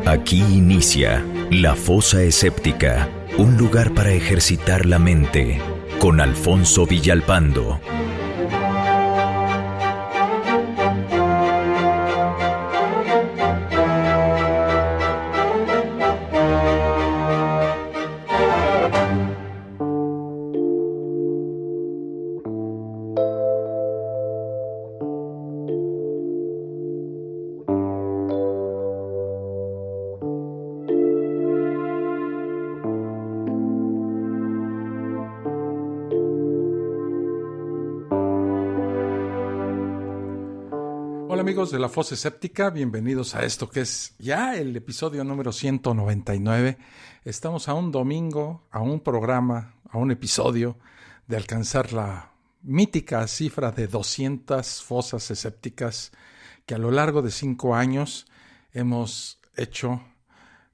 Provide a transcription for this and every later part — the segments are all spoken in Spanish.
Aquí inicia La Fosa Escéptica, un lugar para ejercitar la mente, con Alfonso Villalpando. Hola amigos de La Fosa Escéptica, bienvenidos a esto que es ya el episodio número 199. Estamos a un domingo, a un programa, a un episodio de alcanzar la mítica cifra de 200 fosas escépticas que a lo largo de 5 años hemos hecho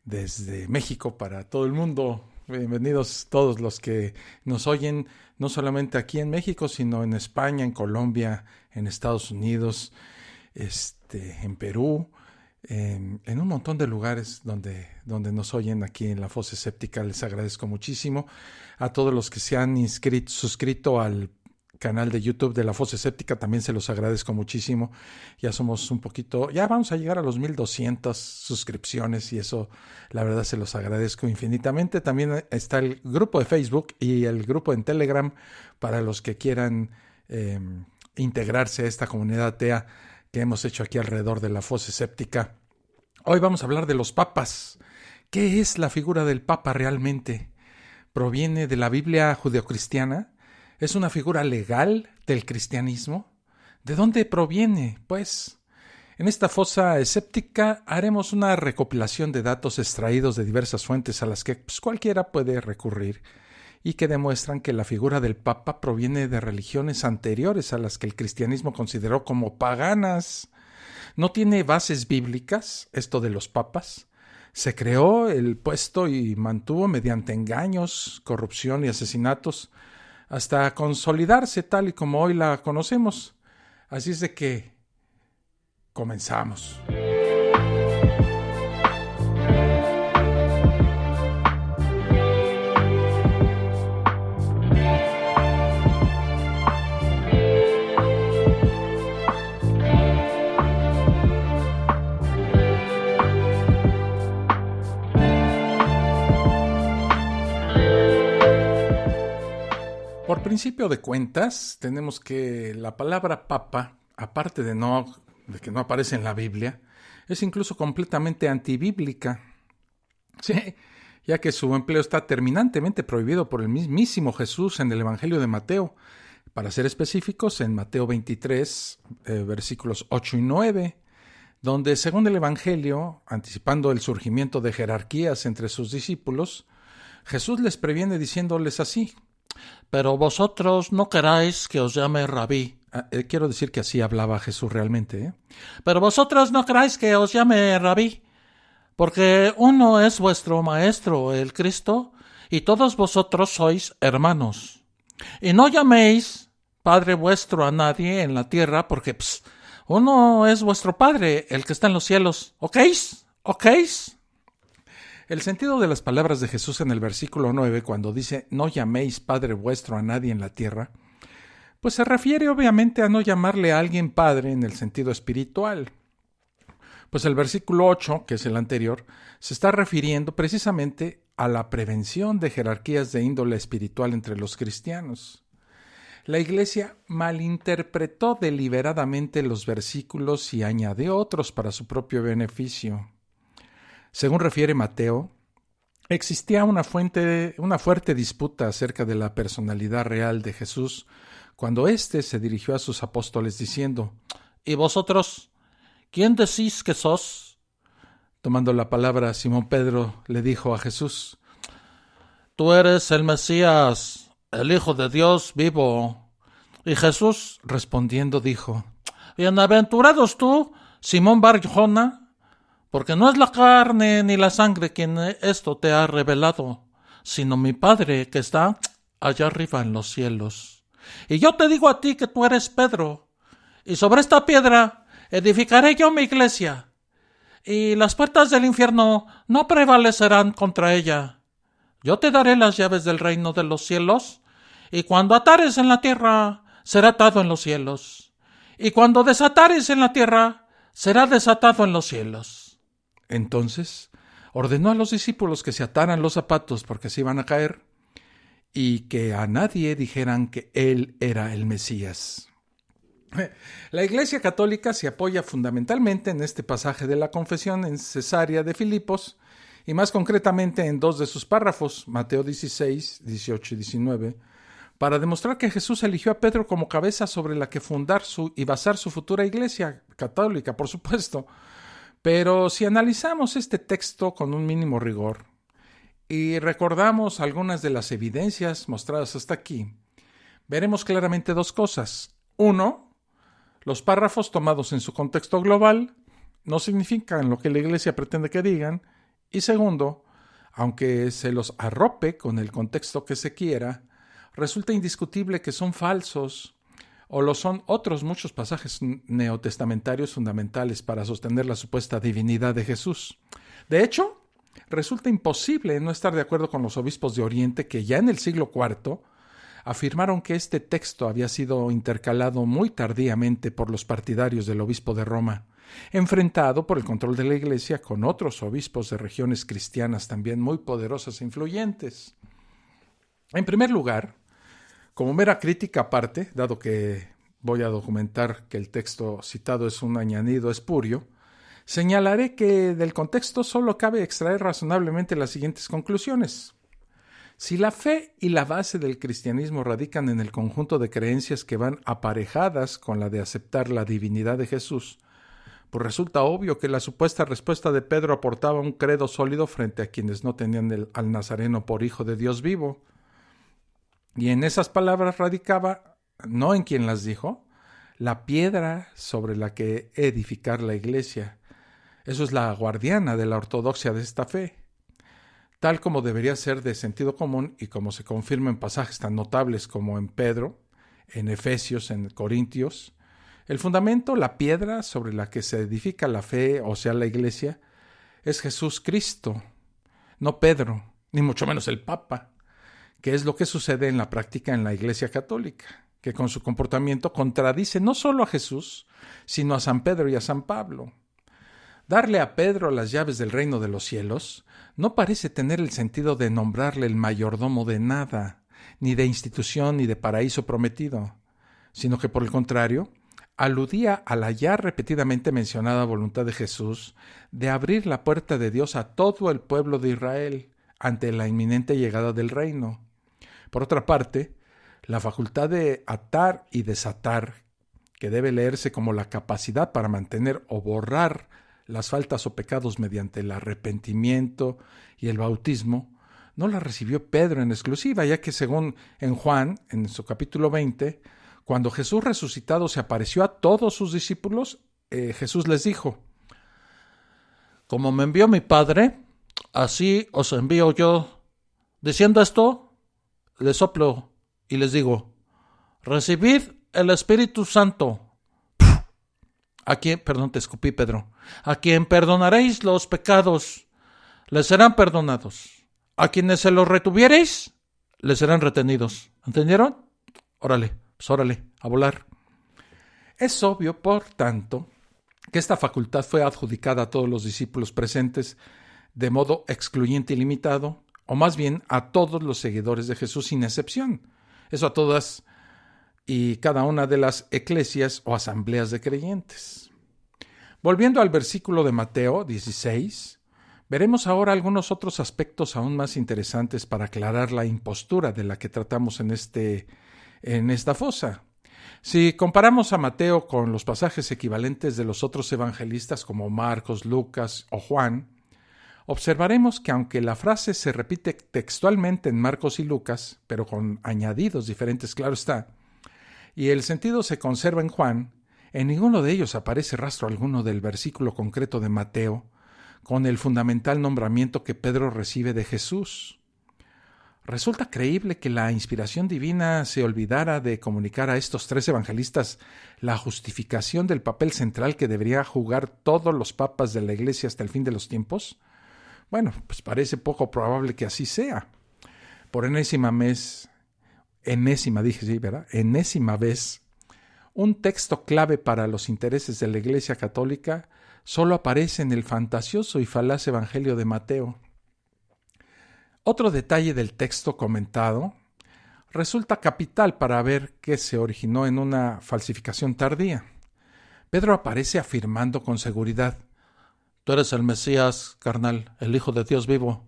desde México para todo el mundo. Bienvenidos todos los que nos oyen, no solamente aquí en México, sino en España, en Colombia, en Estados Unidos, en Perú, en un montón de lugares donde nos oyen aquí en La Fosa Escéptica. Les agradezco muchísimo a todos los que se han suscrito al canal de YouTube de La Fosa Escéptica. También se los agradezco muchísimo. Ya somos ya vamos a llegar a los 1200 suscripciones y eso la verdad se los agradezco infinitamente. También está el grupo de Facebook y el grupo en Telegram para los que quieran integrarse a esta comunidad atea que hemos hecho aquí alrededor de La Fosa Escéptica. Hoy vamos a hablar de los papas. ¿Qué es la figura del papa realmente? ¿Proviene de la Biblia judeocristiana? ¿Es una figura legal del cristianismo? ¿De dónde proviene? Pues, en esta Fosa Escéptica haremos una recopilación de datos extraídos de diversas fuentes a las que cualquiera puede recurrir y que demuestran que la figura del Papa proviene de religiones anteriores a las que el cristianismo consideró como paganas. No tiene bases bíblicas, esto de los papas. Se creó el puesto y mantuvo mediante engaños, corrupción y asesinatos, hasta consolidarse tal y como hoy la conocemos. Así es de que comenzamos. Por principio de cuentas, tenemos que la palabra papa, aparte de que no aparece en la Biblia, es incluso completamente antibíblica. Sí, ya que su empleo está terminantemente prohibido por el mismísimo Jesús en el Evangelio de Mateo. Para ser específicos, en Mateo 23, versículos 8 y 9, donde según el Evangelio, anticipando el surgimiento de jerarquías entre sus discípulos, Jesús les previene diciéndoles así: pero vosotros no queráis que os llame rabí. Quiero decir que así hablaba Jesús realmente. Pero vosotros no queráis que os llame rabí, porque uno es vuestro maestro, el Cristo, y todos vosotros sois hermanos. Y no llaméis Padre vuestro a nadie en la tierra, porque uno es vuestro Padre, el que está en los cielos. ¿Okéis? El sentido de las palabras de Jesús en el versículo 9, cuando dice no llaméis Padre vuestro a nadie en la tierra, pues se refiere obviamente a no llamarle a alguien Padre en el sentido espiritual. Pues el versículo 8, que es el anterior, se está refiriendo precisamente a la prevención de jerarquías de índole espiritual entre los cristianos. La Iglesia malinterpretó deliberadamente los versículos y añadió otros para su propio beneficio. Según refiere Mateo, existía una fuerte disputa acerca de la personalidad real de Jesús cuando éste se dirigió a sus apóstoles diciendo: ¿y vosotros, quién decís que sos? Tomando la palabra, Simón Pedro le dijo a Jesús: tú eres el Mesías, el Hijo de Dios vivo. Y Jesús respondiendo dijo: bienaventurados tú, Simón Bar-Jona, porque no es la carne ni la sangre quien esto te ha revelado, sino mi Padre que está allá arriba en los cielos. Y yo te digo a ti que tú eres Pedro, y sobre esta piedra edificaré yo mi iglesia, y las puertas del infierno no prevalecerán contra ella. Yo te daré las llaves del reino de los cielos, y cuando atares en la tierra, será atado en los cielos, y cuando desatares en la tierra, será desatado en los cielos. Entonces ordenó a los discípulos que se ataran los zapatos porque se iban a caer, y que a nadie dijeran que él era el Mesías. La Iglesia Católica se apoya fundamentalmente en este pasaje de la confesión en Cesarea de Filipos, y más concretamente en 2 de sus párrafos, Mateo 16, 18 y 19, para demostrar que Jesús eligió a Pedro como cabeza sobre la que fundar y basar su futura Iglesia Católica, por supuesto. Pero si analizamos este texto con un mínimo rigor y recordamos algunas de las evidencias mostradas hasta aquí, veremos claramente dos cosas. Uno, los párrafos tomados en su contexto global no significan lo que la Iglesia pretende que digan. Y segundo, aunque se los arrope con el contexto que se quiera, resulta indiscutible que son falsos, o lo son otros muchos pasajes neotestamentarios fundamentales para sostener la supuesta divinidad de Jesús. De hecho, resulta imposible no estar de acuerdo con los obispos de Oriente que ya en el siglo IV afirmaron que este texto había sido intercalado muy tardíamente por los partidarios del obispo de Roma, enfrentado por el control de la Iglesia con otros obispos de regiones cristianas también muy poderosas e influyentes. En primer lugar, como mera crítica aparte, dado que voy a documentar que el texto citado es un añadido espurio, señalaré que del contexto solo cabe extraer razonablemente las siguientes conclusiones. Si la fe y la base del cristianismo radican en el conjunto de creencias que van aparejadas con la de aceptar la divinidad de Jesús, pues resulta obvio que la supuesta respuesta de Pedro aportaba un credo sólido frente a quienes no tenían al Nazareno por hijo de Dios vivo. Y en esas palabras radicaba, no en quien las dijo, la piedra sobre la que edificar la Iglesia. Eso es la guardiana de la ortodoxia de esta fe. Tal como debería ser de sentido común y como se confirma en pasajes tan notables como en Pedro, en Efesios, en Corintios, el fundamento, la piedra sobre la que se edifica la fe, o sea, la Iglesia, es Jesús Cristo, no Pedro, ni mucho menos el Papa, que es lo que sucede en la práctica en la Iglesia Católica, que con su comportamiento contradice no solo a Jesús, sino a San Pedro y a San Pablo. Darle a Pedro las llaves del reino de los cielos no parece tener el sentido de nombrarle el mayordomo de nada, ni de institución ni de paraíso prometido, sino que por el contrario, aludía a la ya repetidamente mencionada voluntad de Jesús de abrir la puerta de Dios a todo el pueblo de Israel ante la inminente llegada del reino. Por otra parte, la facultad de atar y desatar, que debe leerse como la capacidad para mantener o borrar las faltas o pecados mediante el arrepentimiento y el bautismo, no la recibió Pedro en exclusiva, ya que según en Juan, en su capítulo 20, cuando Jesús resucitado se apareció a todos sus discípulos, Jesús les dijo: como me envió mi Padre, así os envío yo. Diciendo esto, les soplo y les digo: recibid el Espíritu Santo. A quien, perdón, te escupí, Pedro. A quien perdonaréis los pecados, les serán perdonados. A quienes se los retuviereis, les serán retenidos. ¿Entendieron? Órale, pues órale, a volar. Es obvio, por tanto, que esta facultad fue adjudicada a todos los discípulos presentes de modo excluyente y limitado, o más bien a todos los seguidores de Jesús sin excepción. Eso a todas y cada una de las eclesias o asambleas de creyentes. Volviendo al versículo de Mateo 16, veremos ahora algunos otros aspectos aún más interesantes para aclarar la impostura de la que tratamos en esta fosa. Si comparamos a Mateo con los pasajes equivalentes de los otros evangelistas como Marcos, Lucas o Juan, observaremos que aunque la frase se repite textualmente en Marcos y Lucas, pero con añadidos diferentes, claro está, y el sentido se conserva en Juan, en ninguno de ellos aparece rastro alguno del versículo concreto de Mateo, con el fundamental nombramiento que Pedro recibe de Jesús. ¿Resulta creíble que la inspiración divina se olvidara de comunicar a estos 3 evangelistas la justificación del papel central que debería jugar todos los papas de la Iglesia hasta el fin de los tiempos? Bueno, pues parece poco probable que así sea. Por enésima vez, un texto clave para los intereses de la Iglesia Católica solo aparece en el fantasioso y falaz Evangelio de Mateo. Otro detalle del texto comentado resulta capital para ver que se originó en una falsificación tardía. Pedro aparece afirmando con seguridad: «Tú eres el Mesías, carnal, el Hijo de Dios vivo».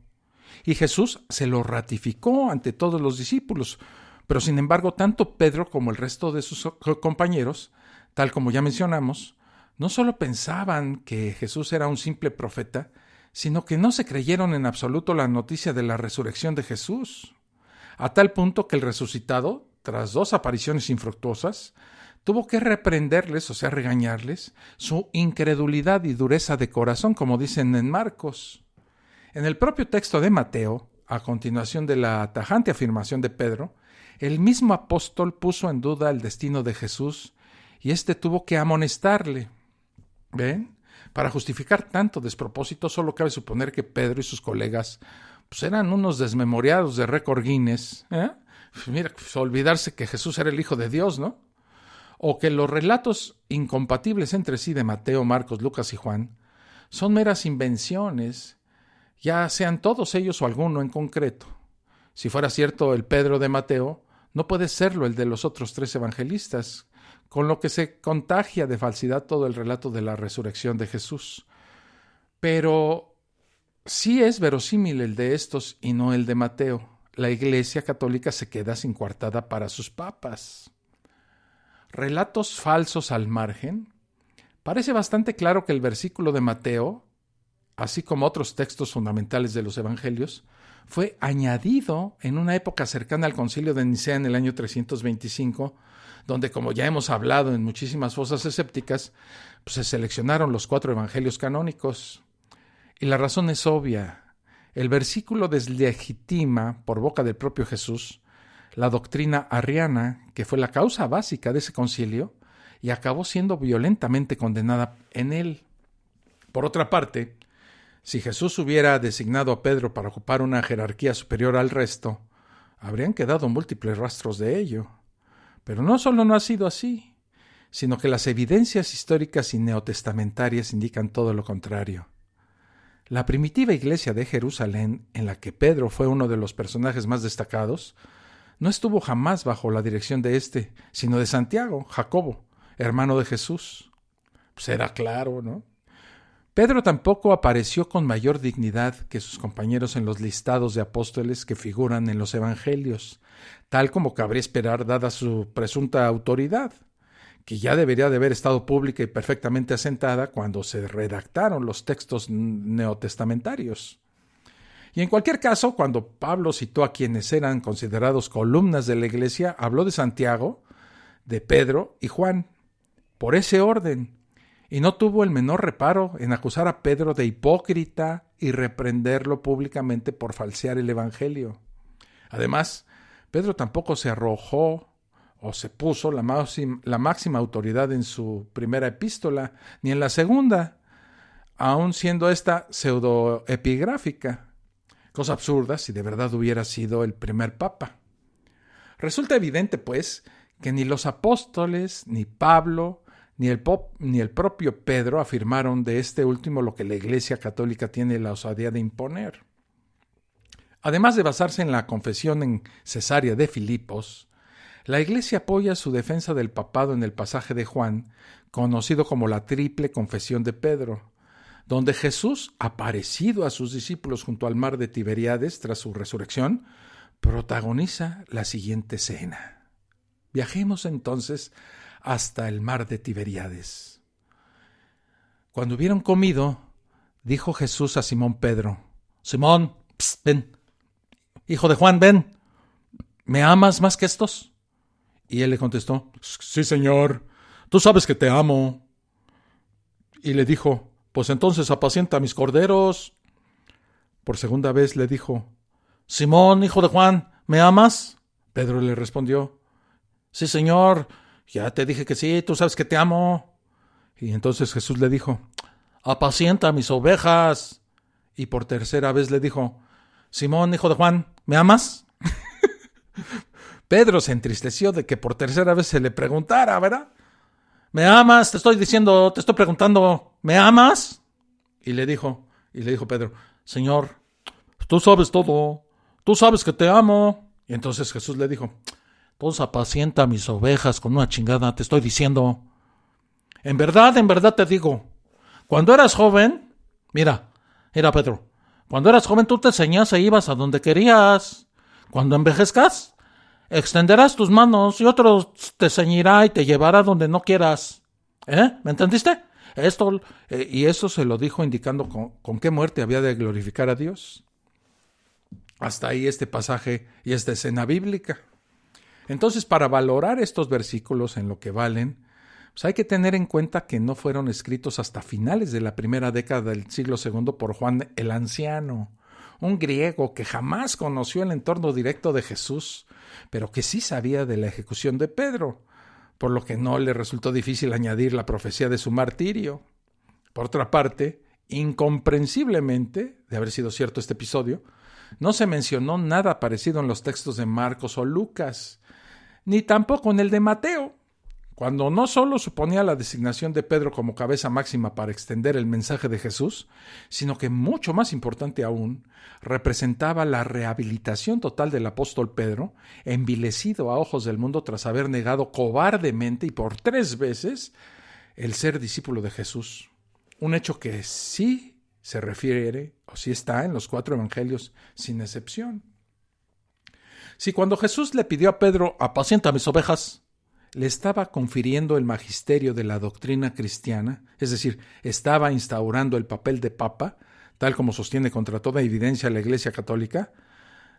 Y Jesús se lo ratificó ante todos los discípulos, pero sin embargo tanto Pedro como el resto de sus compañeros, tal como ya mencionamos, no solo pensaban que Jesús era un simple profeta, sino que no se creyeron en absoluto la noticia de la resurrección de Jesús, a tal punto que el resucitado, tras 2 apariciones infructuosas, tuvo que reprenderles, o sea, regañarles, su incredulidad y dureza de corazón, como dicen en Marcos. En el propio texto de Mateo, a continuación de la tajante afirmación de Pedro, el mismo apóstol puso en duda el destino de Jesús y éste tuvo que amonestarle. ¿Ven? Para justificar tanto despropósito, solo cabe suponer que Pedro y sus colegas pues eran unos desmemoriados de récord Guinness. Mira, pues olvidarse que Jesús era el Hijo de Dios, ¿no? O que los relatos incompatibles entre sí de Mateo, Marcos, Lucas y Juan son meras invenciones, ya sean todos ellos o alguno en concreto. Si fuera cierto el Pedro de Mateo, no puede serlo el de los otros 3 evangelistas, con lo que se contagia de falsidad todo el relato de la resurrección de Jesús. Pero sí es verosímil el de estos y no el de Mateo. La Iglesia Católica se queda sin coartada para sus papas. Relatos falsos al margen. Parece bastante claro que el versículo de Mateo, así como otros textos fundamentales de los evangelios, fue añadido en una época cercana al Concilio de Nicea en el año 325, donde, como ya hemos hablado en muchísimas fosas escépticas, pues se seleccionaron los 4 evangelios canónicos. Y la razón es obvia. El versículo deslegitima, por boca del propio Jesús, la doctrina arriana, que fue la causa básica de ese concilio, y acabó siendo violentamente condenada en él. Por otra parte, si Jesús hubiera designado a Pedro para ocupar una jerarquía superior al resto, habrían quedado múltiples rastros de ello. Pero no solo no ha sido así, sino que las evidencias históricas y neotestamentarias indican todo lo contrario. La primitiva iglesia de Jerusalén, en la que Pedro fue uno de los personajes más destacados, no estuvo jamás bajo la dirección de sino de Santiago, Jacobo, hermano de Jesús. Pues era claro, ¿no? Pedro tampoco apareció con mayor dignidad que sus compañeros en los listados de apóstoles que figuran en los evangelios, tal como cabría esperar dada su presunta autoridad, que ya debería de haber estado pública y perfectamente asentada cuando se redactaron los textos neotestamentarios. Y en cualquier caso, cuando Pablo citó a quienes eran considerados columnas de la iglesia, habló de Santiago, de Pedro y Juan, por ese orden, y no tuvo el menor reparo en acusar a Pedro de hipócrita y reprenderlo públicamente por falsear el evangelio. Además, Pedro tampoco se arrojó o se puso la máxima autoridad en su primera epístola, ni en la segunda, aun siendo esta pseudoepigráfica, cosa absurda si de verdad hubiera sido el primer papa. Resulta evidente, pues, que ni los apóstoles, ni Pablo, ni el propio Pedro afirmaron de este último lo que la Iglesia Católica tiene la osadía de imponer. Además de basarse en la confesión en Cesarea de Filipos, la Iglesia apoya su defensa del papado en el pasaje de Juan, conocido como la triple confesión de Pedro, donde Jesús, aparecido a sus discípulos junto al mar de Tiberíades tras su resurrección, protagoniza la siguiente escena. Viajemos entonces hasta el mar de Tiberíades. Cuando hubieron comido, dijo Jesús a Simón Pedro: Simón, ven. Hijo de Juan, ven. ¿Me amas más que estos? Y él le contestó: Sí, Señor, tú sabes que te amo. Y le dijo: Pues entonces apacienta mis corderos. Por segunda vez le dijo: Simón, hijo de Juan, ¿me amas? Pedro le respondió, sí, Señor, ya te dije que sí, tú sabes que te amo. Y entonces Jesús le dijo, apacienta mis ovejas. Y por tercera vez le dijo, Simón, hijo de Juan, ¿me amas? Pedro se entristeció de que por tercera vez se le preguntara, ¿verdad? ¿Me amas? Te estoy preguntando, ¿me amas? Y le dijo Pedro, Señor, tú sabes todo, tú sabes que te amo. Y entonces Jesús le dijo, entonces apacienta mis ovejas con una chingada, te estoy diciendo. En verdad te digo, cuando eras joven, mira Pedro, cuando eras joven tú te ceñías e ibas a donde querías. Cuando envejezcas, extenderás tus manos y otro te ceñirá y te llevará donde no quieras. ¿Me entendiste? Y eso se lo dijo indicando con qué muerte había de glorificar a Dios. Hasta ahí este pasaje y esta escena bíblica. Entonces, para valorar estos versículos en lo que valen, pues hay que tener en cuenta que no fueron escritos hasta finales de la primera década del siglo II por Juan el Anciano, un griego que jamás conoció el entorno directo de Jesús, pero que sí sabía de la ejecución de Pedro, por lo que no le resultó difícil añadir la profecía de su martirio. Por otra parte, incomprensiblemente, de haber sido cierto este episodio, no se mencionó nada parecido en los textos de Marcos o Lucas, ni tampoco en el de Mateo, cuando no solo suponía la designación de Pedro como cabeza máxima para extender el mensaje de Jesús, sino que mucho más importante aún, representaba la rehabilitación total del apóstol Pedro, envilecido a ojos del mundo tras haber negado cobardemente y por 3 veces el ser discípulo de Jesús. Un hecho que sí se refiere, o sí está en los 4 evangelios, sin excepción. Si cuando Jesús le pidió a Pedro, apacienta mis ovejas, le estaba confiriendo el magisterio de la doctrina cristiana, es decir, estaba instaurando el papel de papa, tal como sostiene contra toda evidencia la Iglesia Católica,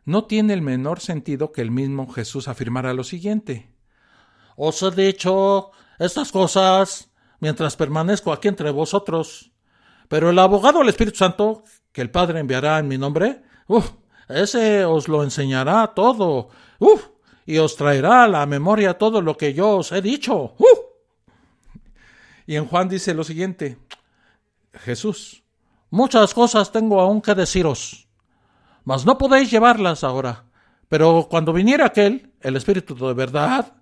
no tiene el menor sentido que el mismo Jesús afirmara lo siguiente: os he dicho estas cosas mientras permanezco aquí entre vosotros, pero el abogado, el Espíritu Santo, que el Padre enviará en mi nombre, ese os lo enseñará todo, y os traerá a la memoria todo lo que yo os he dicho. Y en Juan dice lo siguiente, Jesús, muchas cosas tengo aún que deciros, mas no podéis llevarlas ahora. Pero cuando viniere aquel, el Espíritu de verdad,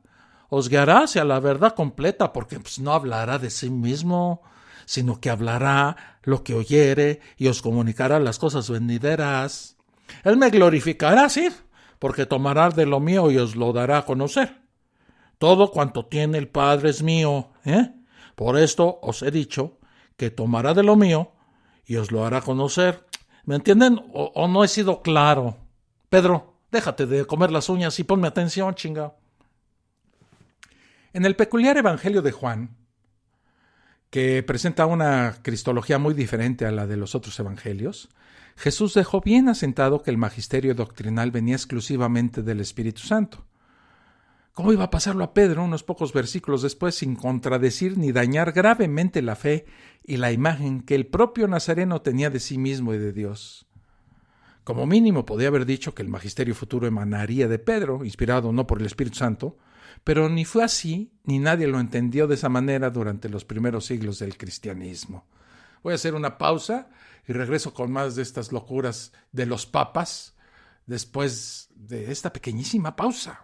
os guiará hacia la verdad completa, porque no hablará de sí mismo, sino que hablará lo que oyere y os comunicará las cosas venideras. Él me glorificará, sí, porque tomará de lo mío y os lo dará a conocer. Todo cuanto tiene el Padre es mío, Por esto os he dicho que tomará de lo mío y os lo hará conocer. ¿Me entienden? ¿O no he sido claro? Pedro, déjate de comer las uñas y ponme atención, chinga. En el peculiar Evangelio de Juan, que presenta una cristología muy diferente a la de los otros evangelios, Jesús dejó bien asentado que el magisterio doctrinal venía exclusivamente del Espíritu Santo. ¿Cómo iba a pasarlo a Pedro unos pocos versículos después sin contradecir ni dañar gravemente la fe y la imagen que el propio Nazareno tenía de sí mismo y de Dios? Como mínimo podía haber dicho que el magisterio futuro emanaría de Pedro, inspirado no por el Espíritu Santo, pero ni fue así, ni nadie lo entendió de esa manera durante los primeros siglos del cristianismo. Voy a hacer una pausa y regreso con más de estas locuras de los papas después de esta pequeñísima pausa.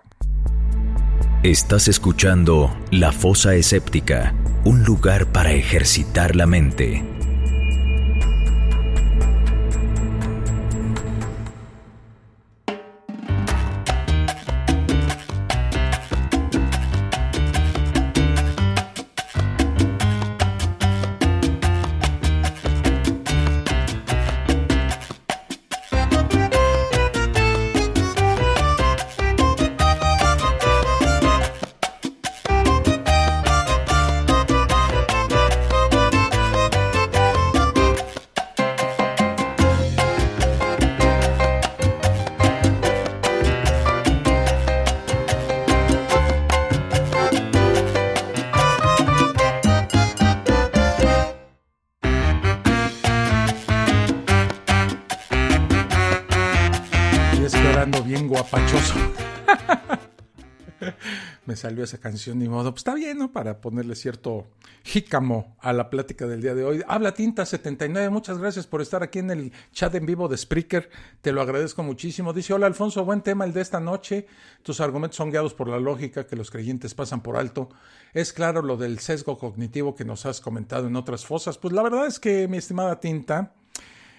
Estás escuchando La Fosa Escéptica, un lugar para ejercitar la mente. ando bien guapachoso. Me salió esa canción, ni modo. Pues está bien, ¿no? Para ponerle cierto jícamo a la plática del día de hoy. Habla Tinta79, muchas gracias por estar aquí en el chat en vivo de Spreaker. Te lo agradezco muchísimo. Dice, hola Alfonso, buen tema el de esta noche. Tus argumentos son guiados por la lógica que los creyentes pasan por alto. Es claro lo del sesgo cognitivo que nos has comentado en otras fosas. Pues la verdad es que, mi estimada Tinta,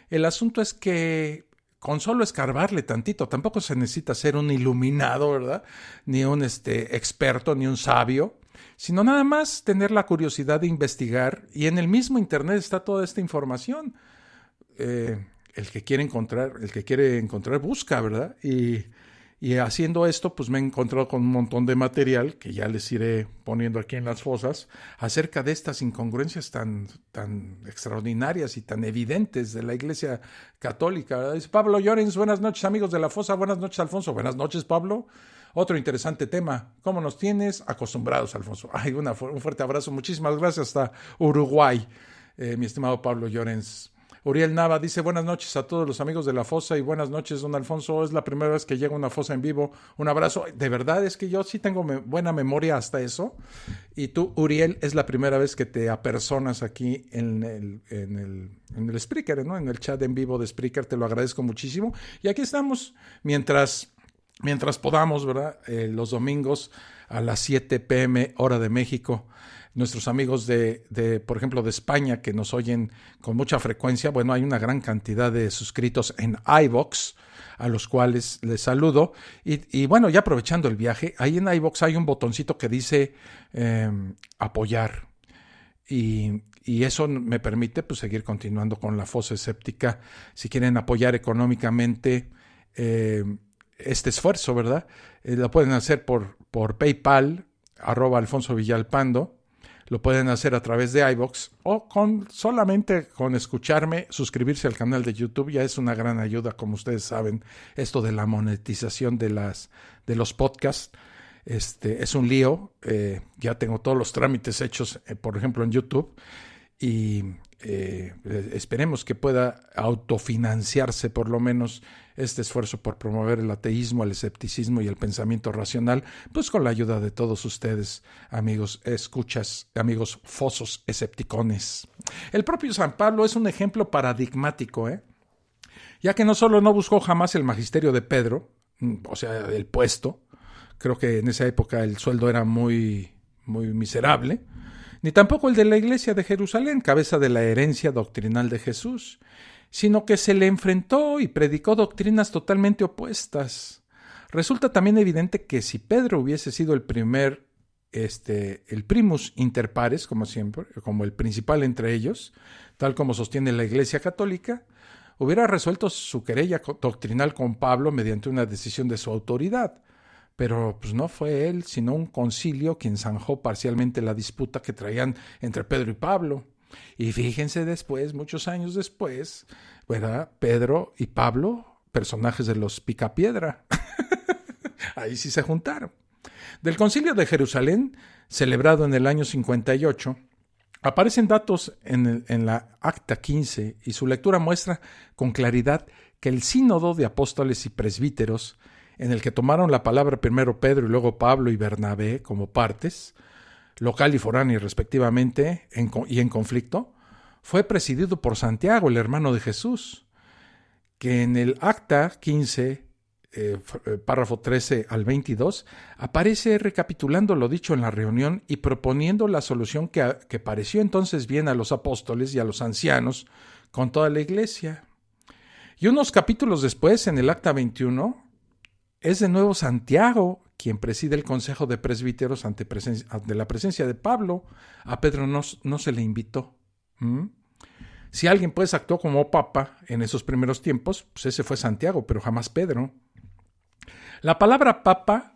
el asunto es que con solo escarbarle tantito, tampoco se necesita ser un iluminado, ¿verdad? Ni un experto, ni un sabio, sino nada más tener la curiosidad de investigar, y en el mismo internet está toda esta información. El que quiere encontrar busca, ¿verdad? Y haciendo esto, pues me he encontrado con un montón de material que ya les iré poniendo aquí en las fosas acerca de estas incongruencias tan extraordinarias y tan evidentes de la Iglesia Católica, ¿verdad? Dice Pablo Llorens, buenas noches amigos de la fosa, buenas noches Alfonso, buenas noches Pablo. Otro interesante tema, ¿cómo nos tienes? Acostumbrados, Alfonso. Ay, un fuerte abrazo, muchísimas gracias hasta Uruguay, mi estimado Pablo Llorens. Uriel Nava dice, buenas noches a todos los amigos de la fosa y buenas noches, don Alfonso. Es la primera vez que llego a una fosa en vivo. Un abrazo. De verdad es que yo sí tengo buena memoria hasta eso. Y tú, Uriel, es la primera vez que te apersonas aquí en el Spreaker, ¿no? En el chat en vivo de Spreaker. Te lo agradezco muchísimo. Y aquí estamos mientras podamos, ¿verdad? Los domingos a las 7 p.m. hora de México. Nuestros amigos por ejemplo, de España, que nos oyen con mucha frecuencia, bueno, hay una gran cantidad de suscritos en iVoox, a los cuales les saludo. Y bueno, ya aprovechando el viaje, ahí en iVoox hay un botoncito que dice apoyar. Y eso me permite pues seguir continuando con la fosa escéptica. Si quieren apoyar económicamente este esfuerzo, ¿verdad? Lo pueden hacer por PayPal, @AlfonsoVillalpando. Lo pueden hacer a través de iVoox o solamente con escucharme, suscribirse al canal de YouTube. Ya es una gran ayuda, como ustedes saben, esto de la monetización de los podcasts. Es un lío. Ya tengo todos los trámites hechos, por ejemplo, en YouTube. Y esperemos que pueda autofinanciarse por lo menos este esfuerzo por promover el ateísmo, el escepticismo y el pensamiento racional, pues con la ayuda de todos ustedes, amigos escuchas, amigos fosos escepticones. El propio San Pablo es un ejemplo paradigmático, ya que no solo no buscó jamás el magisterio de Pedro, o sea, el puesto, creo que en esa época el sueldo era muy, muy miserable, ni tampoco el de la Iglesia de Jerusalén, cabeza de la herencia doctrinal de Jesús, sino que se le enfrentó y predicó doctrinas totalmente opuestas. Resulta también evidente que si Pedro hubiese sido el primus inter pares, como siempre, como el principal entre ellos, tal como sostiene la Iglesia Católica, hubiera resuelto su querella doctrinal con Pablo mediante una decisión de su autoridad. Pero pues no fue él, sino un concilio quien zanjó parcialmente la disputa que traían entre Pedro y Pablo. Y fíjense después, muchos años después, ¿verdad? Pedro y Pablo, personajes de los Picapiedra. Ahí sí se juntaron. Del concilio de Jerusalén, celebrado en el año 58, aparecen datos en la Acta 15 y su lectura muestra con claridad que el sínodo de apóstoles y presbíteros, en el que tomaron la palabra primero Pedro y luego Pablo y Bernabé como partes, local y foráneo respectivamente, y en conflicto, fue presidido por Santiago, el hermano de Jesús, que en el Acta 15, párrafo 13 al 22, aparece recapitulando lo dicho en la reunión y proponiendo la solución que pareció entonces bien a los apóstoles y a los ancianos con toda la iglesia. Y unos capítulos después, en el Acta 21, es de nuevo Santiago quien preside el Consejo de Presbíteros ante la presencia de Pablo. A Pedro no se le invitó. Si alguien pues actuó como papa en esos primeros tiempos, pues ese fue Santiago, pero jamás Pedro. La palabra papa,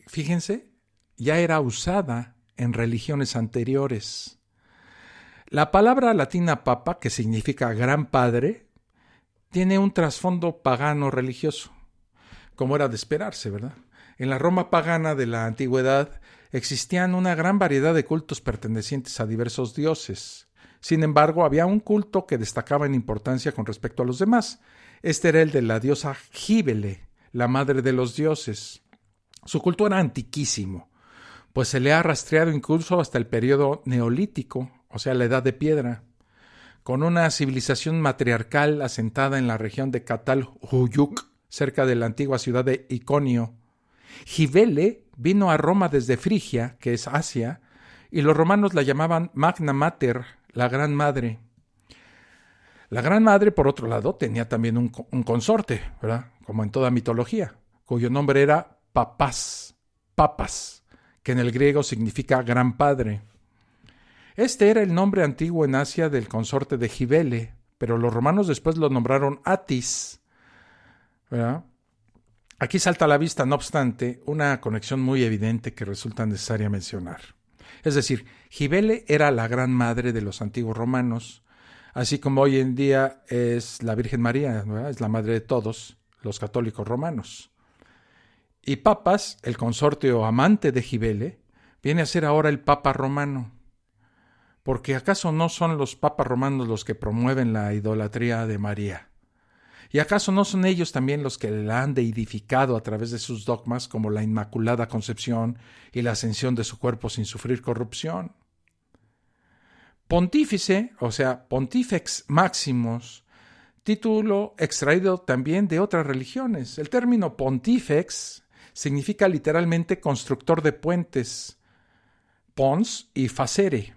fíjense, ya era usada en religiones anteriores. La palabra latina papa, que significa gran padre, tiene un trasfondo pagano religioso, como era de esperarse, ¿verdad? En la Roma pagana de la antigüedad existían una gran variedad de cultos pertenecientes a diversos dioses. Sin embargo, había un culto que destacaba en importancia con respecto a los demás. Este era el de la diosa Cíbele, la madre de los dioses. Su culto era antiquísimo, pues se le ha rastreado incluso hasta el periodo neolítico, o sea, la edad de piedra, con una civilización matriarcal asentada en la región de Catalhuyuk, cerca de la antigua ciudad de Iconio. Cybele vino a Roma desde Frigia, que es Asia, y los romanos la llamaban Magna Mater, la Gran Madre. La Gran Madre, por otro lado, tenía también un consorte, ¿verdad? Como en toda mitología, cuyo nombre era Papas, que en el griego significa Gran Padre. Este era el nombre antiguo en Asia del consorte de Cybele, pero los romanos después lo nombraron Atis, ¿verdad? Aquí salta a la vista, no obstante, una conexión muy evidente que resulta necesaria mencionar. Es decir, Cybele era la gran madre de los antiguos romanos, así como hoy en día es la Virgen María, ¿verdad? Es la madre de todos los católicos romanos. Y Papas, el consorte o amante de Cybele, viene a ser ahora el Papa romano. Porque ¿acaso no son los papas romanos los que promueven la idolatría de María? ¿Y acaso no son ellos también los que la han deidificado a través de sus dogmas como la Inmaculada Concepción y la ascensión de su cuerpo sin sufrir corrupción? Pontífice, o sea, Pontifex Maximus, título extraído también de otras religiones. El término Pontifex significa literalmente constructor de puentes, pons y facere.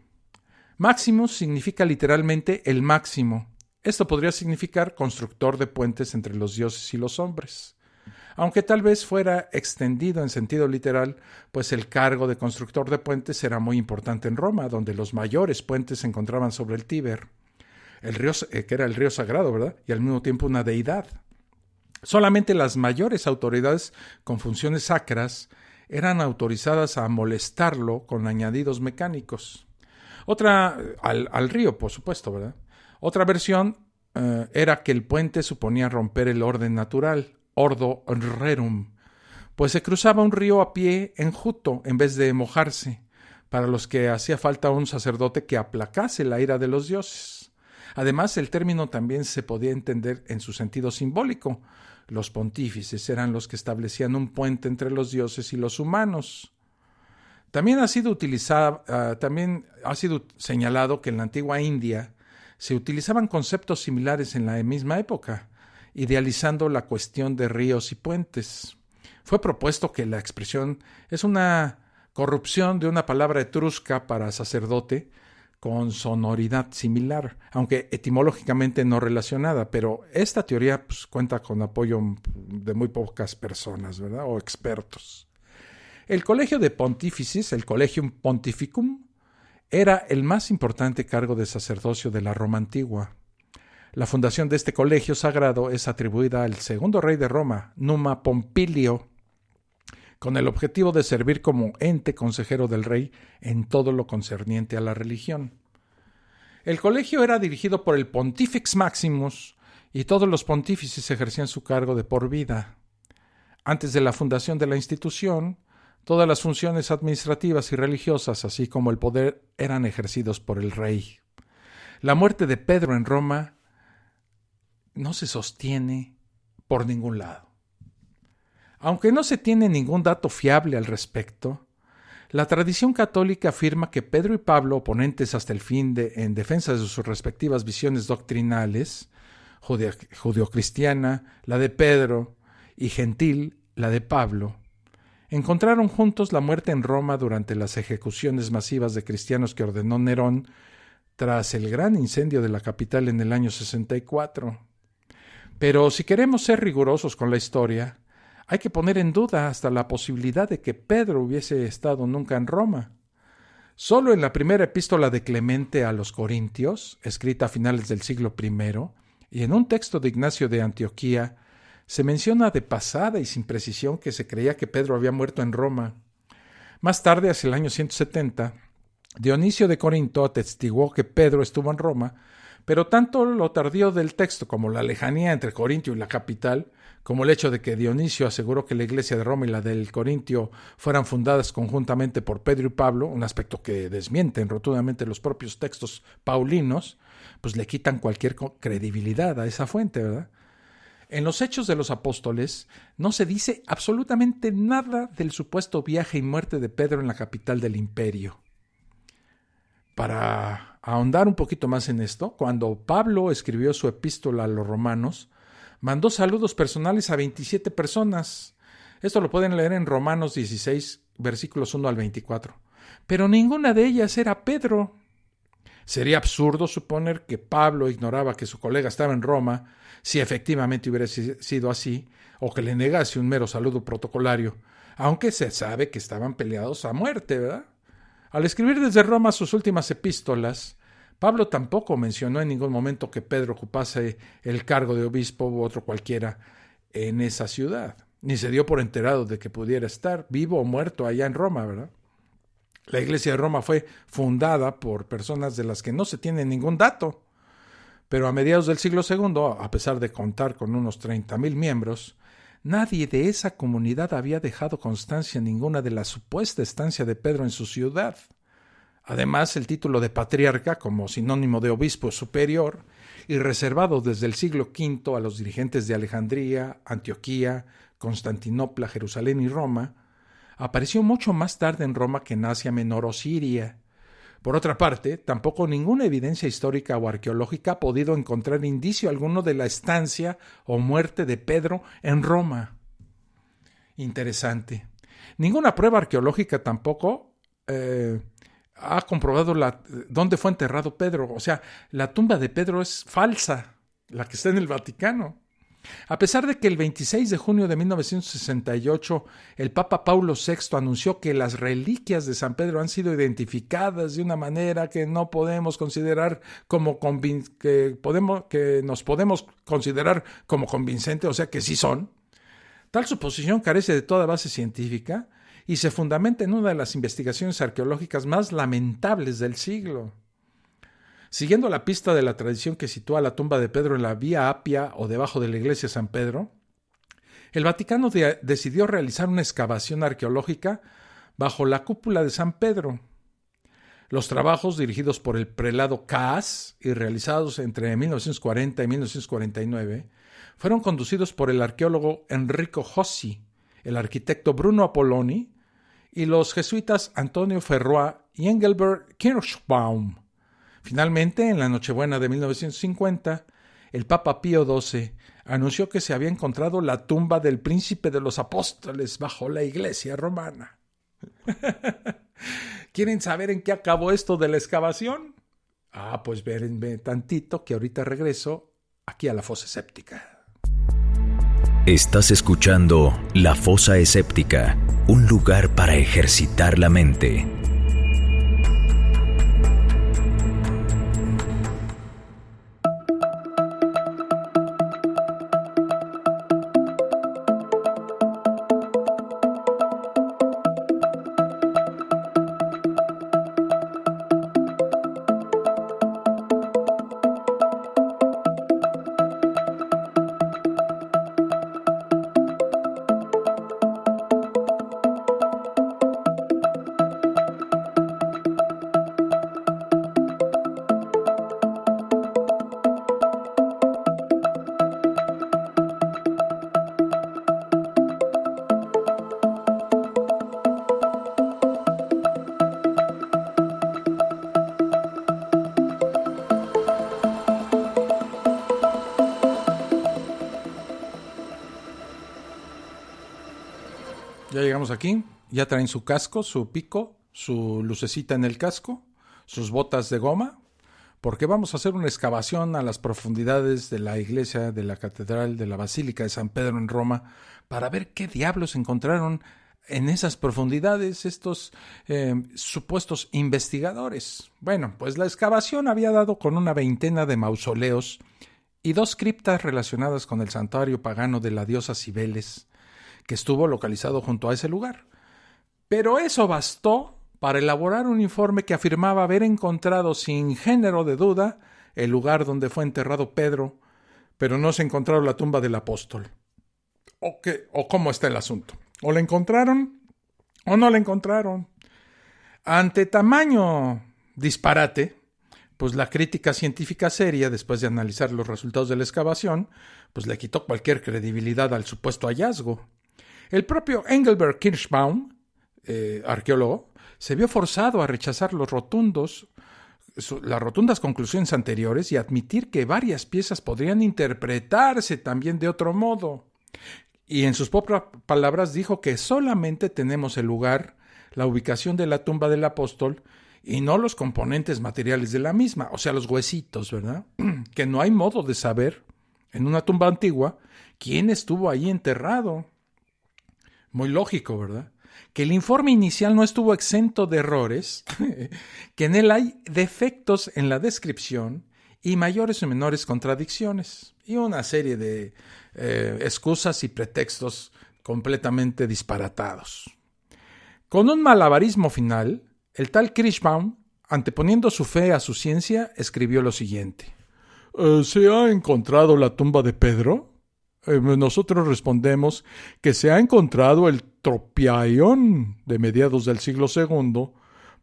Maximus significa literalmente el máximo. Esto podría significar constructor de puentes entre los dioses y los hombres. Aunque tal vez fuera extendido en sentido literal, pues el cargo de constructor de puentes era muy importante en Roma, donde los mayores puentes se encontraban sobre el Tíber, el río, que era el río sagrado, ¿verdad? Y al mismo tiempo una deidad. Solamente las mayores autoridades con funciones sacras eran autorizadas a molestarlo con añadidos mecánicos. Otra, al río, por supuesto, ¿verdad? Otra versión era que el puente suponía romper el orden natural, ordo rerum, pues se cruzaba un río a pie enjuto en vez de mojarse, para los que hacía falta un sacerdote que aplacase la ira de los dioses. Además, el término también se podía entender en su sentido simbólico. Los pontífices eran los que establecían un puente entre los dioses y los humanos. También ha sido señalado que en la antigua India se utilizaban conceptos similares en la misma época, idealizando la cuestión de ríos y puentes. Fue propuesto que la expresión es una corrupción de una palabra etrusca para sacerdote con sonoridad similar, aunque etimológicamente no relacionada, pero esta teoría cuenta con apoyo de muy pocas personas, ¿verdad? O expertos. El colegio de pontífices, el Collegium Pontificum, era el más importante cargo de sacerdocio de la Roma antigua. La fundación de este colegio sagrado es atribuida al segundo rey de Roma, Numa Pompilio, con el objetivo de servir como ente consejero del rey en todo lo concerniente a la religión. El colegio era dirigido por el Pontifex Maximus y todos los pontífices ejercían su cargo de por vida. Antes de la fundación de la institución, todas las funciones administrativas y religiosas, así como el poder, eran ejercidos por el rey. La muerte de Pedro en Roma no se sostiene por ningún lado. Aunque no se tiene ningún dato fiable al respecto, la tradición católica afirma que Pedro y Pablo, oponentes hasta el fin en defensa de sus respectivas visiones doctrinales, judeocristiana, la de Pedro, y gentil, la de Pablo, encontraron juntos la muerte en Roma durante las ejecuciones masivas de cristianos que ordenó Nerón tras el gran incendio de la capital en el año 64. Pero si queremos ser rigurosos con la historia, hay que poner en duda hasta la posibilidad de que Pedro hubiese estado nunca en Roma. Solo en la primera epístola de Clemente a los Corintios, escrita a finales del siglo I, y en un texto de Ignacio de Antioquía, se menciona de pasada y sin precisión que se creía que Pedro había muerto en Roma. Más tarde, hacia el año 170, Dionisio de Corinto atestiguó que Pedro estuvo en Roma, pero tanto lo tardío del texto como la lejanía entre Corintio y la capital, como el hecho de que Dionisio aseguró que la iglesia de Roma y la del Corintio fueran fundadas conjuntamente por Pedro y Pablo, un aspecto que desmienten rotundamente los propios textos paulinos, pues le quitan cualquier credibilidad a esa fuente, ¿verdad? En los Hechos de los Apóstoles no se dice absolutamente nada del supuesto viaje y muerte de Pedro en la capital del imperio. Para ahondar un poquito más en esto, cuando Pablo escribió su epístola a los romanos, mandó saludos personales a 27 personas. Esto lo pueden leer en Romanos 16, versículos 1 al 24. Pero ninguna de ellas era Pedro. Sería absurdo suponer que Pablo ignoraba que su colega estaba en Roma, si efectivamente hubiera sido así, o que le negase un mero saludo protocolario, aunque se sabe que estaban peleados a muerte, ¿verdad? Al escribir desde Roma sus últimas epístolas, Pablo tampoco mencionó en ningún momento que Pedro ocupase el cargo de obispo u otro cualquiera en esa ciudad, ni se dio por enterado de que pudiera estar vivo o muerto allá en Roma, ¿verdad? La Iglesia de Roma fue fundada por personas de las que no se tiene ningún dato, pero a mediados del siglo II, a pesar de contar con unos 30,000 miembros, nadie de esa comunidad había dejado constancia ninguna de la supuesta estancia de Pedro en su ciudad. Además, el título de patriarca, como sinónimo de obispo superior, y reservado desde el siglo V a los dirigentes de Alejandría, Antioquía, Constantinopla, Jerusalén y Roma, apareció mucho más tarde en Roma que en Asia Menor o Siria. Por otra parte, tampoco ninguna evidencia histórica o arqueológica ha podido encontrar indicio alguno de la estancia o muerte de Pedro en Roma. Interesante. Ninguna prueba arqueológica tampoco ha comprobado dónde fue enterrado Pedro. O sea, la tumba de Pedro es falsa, la que está en el Vaticano. A pesar de que el 26 de junio de 1968 el Papa Paulo VI anunció que las reliquias de San Pedro han sido identificadas de una manera que no podemos considerar que nos podemos considerar como convincente, o sea que sí son, tal suposición carece de toda base científica y se fundamenta en una de las investigaciones arqueológicas más lamentables del siglo. Siguiendo la pista de la tradición que sitúa la tumba de Pedro en la Vía Apia o debajo de la iglesia de San Pedro, el Vaticano decidió realizar una excavación arqueológica bajo la cúpula de San Pedro. Los trabajos, dirigidos por el prelado Kaas y realizados entre 1940 y 1949, fueron conducidos por el arqueólogo Enrico Jossi, el arquitecto Bruno Apolloni y los jesuitas Antonio Ferroy y Engelbert Kirschbaum. Finalmente, en la Nochebuena de 1950, el Papa Pío XII anunció que se había encontrado la tumba del príncipe de los apóstoles bajo la iglesia romana. ¿Quieren saber en qué acabó esto de la excavación? Pues vérenme tantito que ahorita regreso aquí a la fosa escéptica. Estás escuchando La Fosa Escéptica, un lugar para ejercitar la mente. Ya llegamos aquí, ya traen su casco, su pico, su lucecita en el casco, sus botas de goma, porque vamos a hacer una excavación a las profundidades de la iglesia, de la catedral, de la Basílica de San Pedro en Roma, para ver qué diablos encontraron en esas profundidades estos supuestos investigadores. Bueno, pues la excavación había dado con una veintena de mausoleos y 2 criptas relacionadas con el santuario pagano de la diosa Cibeles, que estuvo localizado junto a ese lugar. Pero eso bastó para elaborar un informe que afirmaba haber encontrado sin género de duda el lugar donde fue enterrado Pedro, pero no se encontró la tumba del apóstol. ¿O cómo está el asunto? ¿O la encontraron o no la encontraron? Ante tamaño disparate, pues la crítica científica seria, después de analizar los resultados de la excavación, pues le quitó cualquier credibilidad al supuesto hallazgo. El propio Engelbert Kirschbaum, arqueólogo, se vio forzado a rechazar las rotundas conclusiones anteriores y admitir que varias piezas podrían interpretarse también de otro modo. Y en sus propias palabras dijo que solamente tenemos el lugar, la ubicación de la tumba del apóstol y no los componentes materiales de la misma, o sea, los huesitos, ¿verdad? Que no hay modo de saber, en una tumba antigua, quién estuvo ahí enterrado. Muy lógico, ¿verdad? Que el informe inicial no estuvo exento de errores, que en él hay defectos en la descripción y mayores o menores contradicciones, y una serie de excusas y pretextos completamente disparatados. Con un malabarismo final, el tal Kirschbaum, anteponiendo su fe a su ciencia, escribió lo siguiente. ¿Se ha encontrado la tumba de Pedro? Nosotros respondemos que se ha encontrado el tropiaion de mediados del siglo II,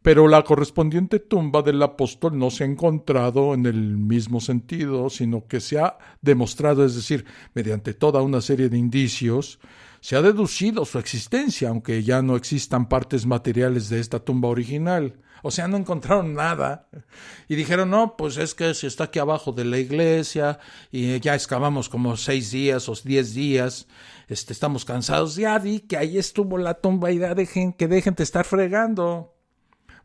pero la correspondiente tumba del apóstol no se ha encontrado en el mismo sentido, sino que se ha demostrado, es decir, mediante toda una serie de indicios, se ha deducido su existencia, aunque ya no existan partes materiales de esta tumba original. O sea, no encontraron nada. Y dijeron, no, pues es que si está aquí abajo de la iglesia y ya excavamos como 6 días o 10 días, estamos cansados. Ya di que ahí estuvo la tumba y ya dejen de estar fregando.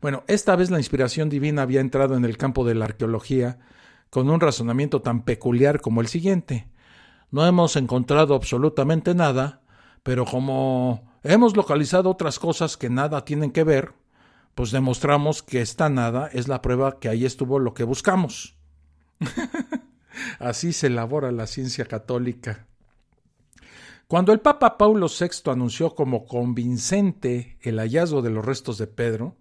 Bueno, esta vez la inspiración divina había entrado en el campo de la arqueología con un razonamiento tan peculiar como el siguiente. No hemos encontrado absolutamente nada, pero como hemos localizado otras cosas que nada tienen que ver, pues demostramos que esta nada es la prueba que ahí estuvo lo que buscamos. Así se elabora la ciencia católica. Cuando el Papa Paulo VI anunció como convincente el hallazgo de los restos de Pedro,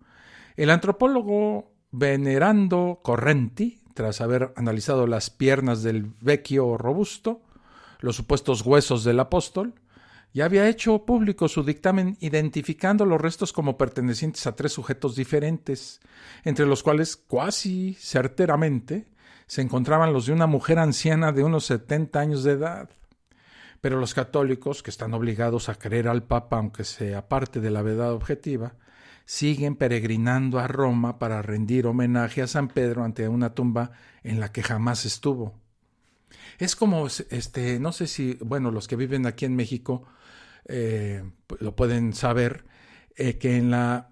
el antropólogo Venerando Correnti, tras haber analizado las piernas del vecchio robusto, los supuestos huesos del apóstol, ya había hecho público su dictamen identificando los restos como pertenecientes a 3 sujetos diferentes, entre los cuales cuasi certeramente se encontraban los de una mujer anciana de unos 70 años de edad. Pero los católicos, que están obligados a creer al Papa aunque sea parte de la verdad objetiva, siguen peregrinando a Roma para rendir homenaje a San Pedro ante una tumba en la que jamás estuvo. Es como, no sé si, bueno, los que viven aquí en México lo pueden saber, que en la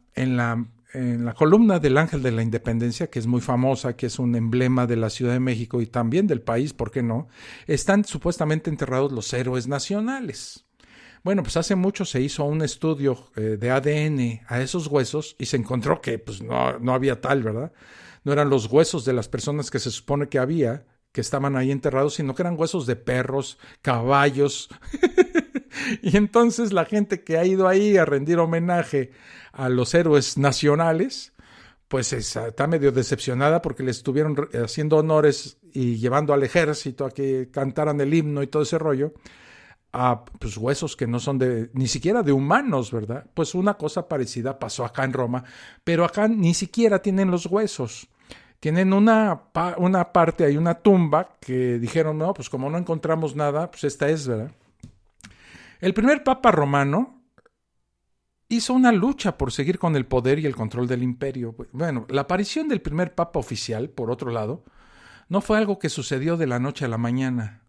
columna del Ángel de la Independencia, que es muy famosa, que es un emblema de la Ciudad de México y también del país, ¿por qué no?, están supuestamente enterrados los héroes nacionales. Bueno, pues hace mucho se hizo un estudio de ADN a esos huesos y se encontró que pues no había tal, ¿verdad? No eran los huesos de las personas que se supone que había, que estaban ahí enterrados, sino que eran huesos de perros, caballos. Y entonces la gente que ha ido ahí a rendir homenaje a los héroes nacionales, pues está medio decepcionada porque le estuvieron haciendo honores y llevando al ejército a que cantaran el himno y todo ese rollo, a pues, huesos que no son ni siquiera de humanos, ¿verdad? Pues una cosa parecida pasó acá en Roma, pero acá ni siquiera tienen los huesos. Tienen una parte, hay una tumba que dijeron, no, pues como no encontramos nada, pues esta es, ¿verdad? El primer papa romano hizo una lucha por seguir con el poder y el control del imperio. Bueno, la aparición del primer papa oficial, por otro lado, no fue algo que sucedió de la noche a la mañana.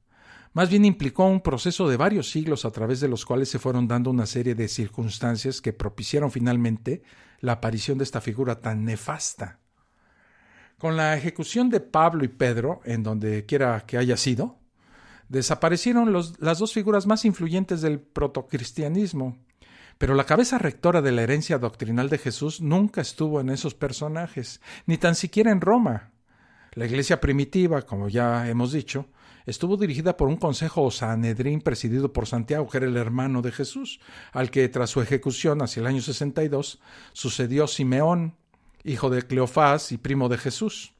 Más bien implicó un proceso de varios siglos a través de los cuales se fueron dando una serie de circunstancias que propiciaron finalmente la aparición de esta figura tan nefasta. Con la ejecución de Pablo y Pedro, en donde quiera que haya sido, desaparecieron las 2 figuras más influyentes del protocristianismo, pero la cabeza rectora de la herencia doctrinal de Jesús nunca estuvo en esos personajes, ni tan siquiera en Roma. La iglesia primitiva, como ya hemos dicho, estuvo dirigida por un consejo o Sanedrín presidido por Santiago, que era el hermano de Jesús, al que tras su ejecución hacia el año 62 sucedió Simeón, hijo de Cleofás y primo de Jesús.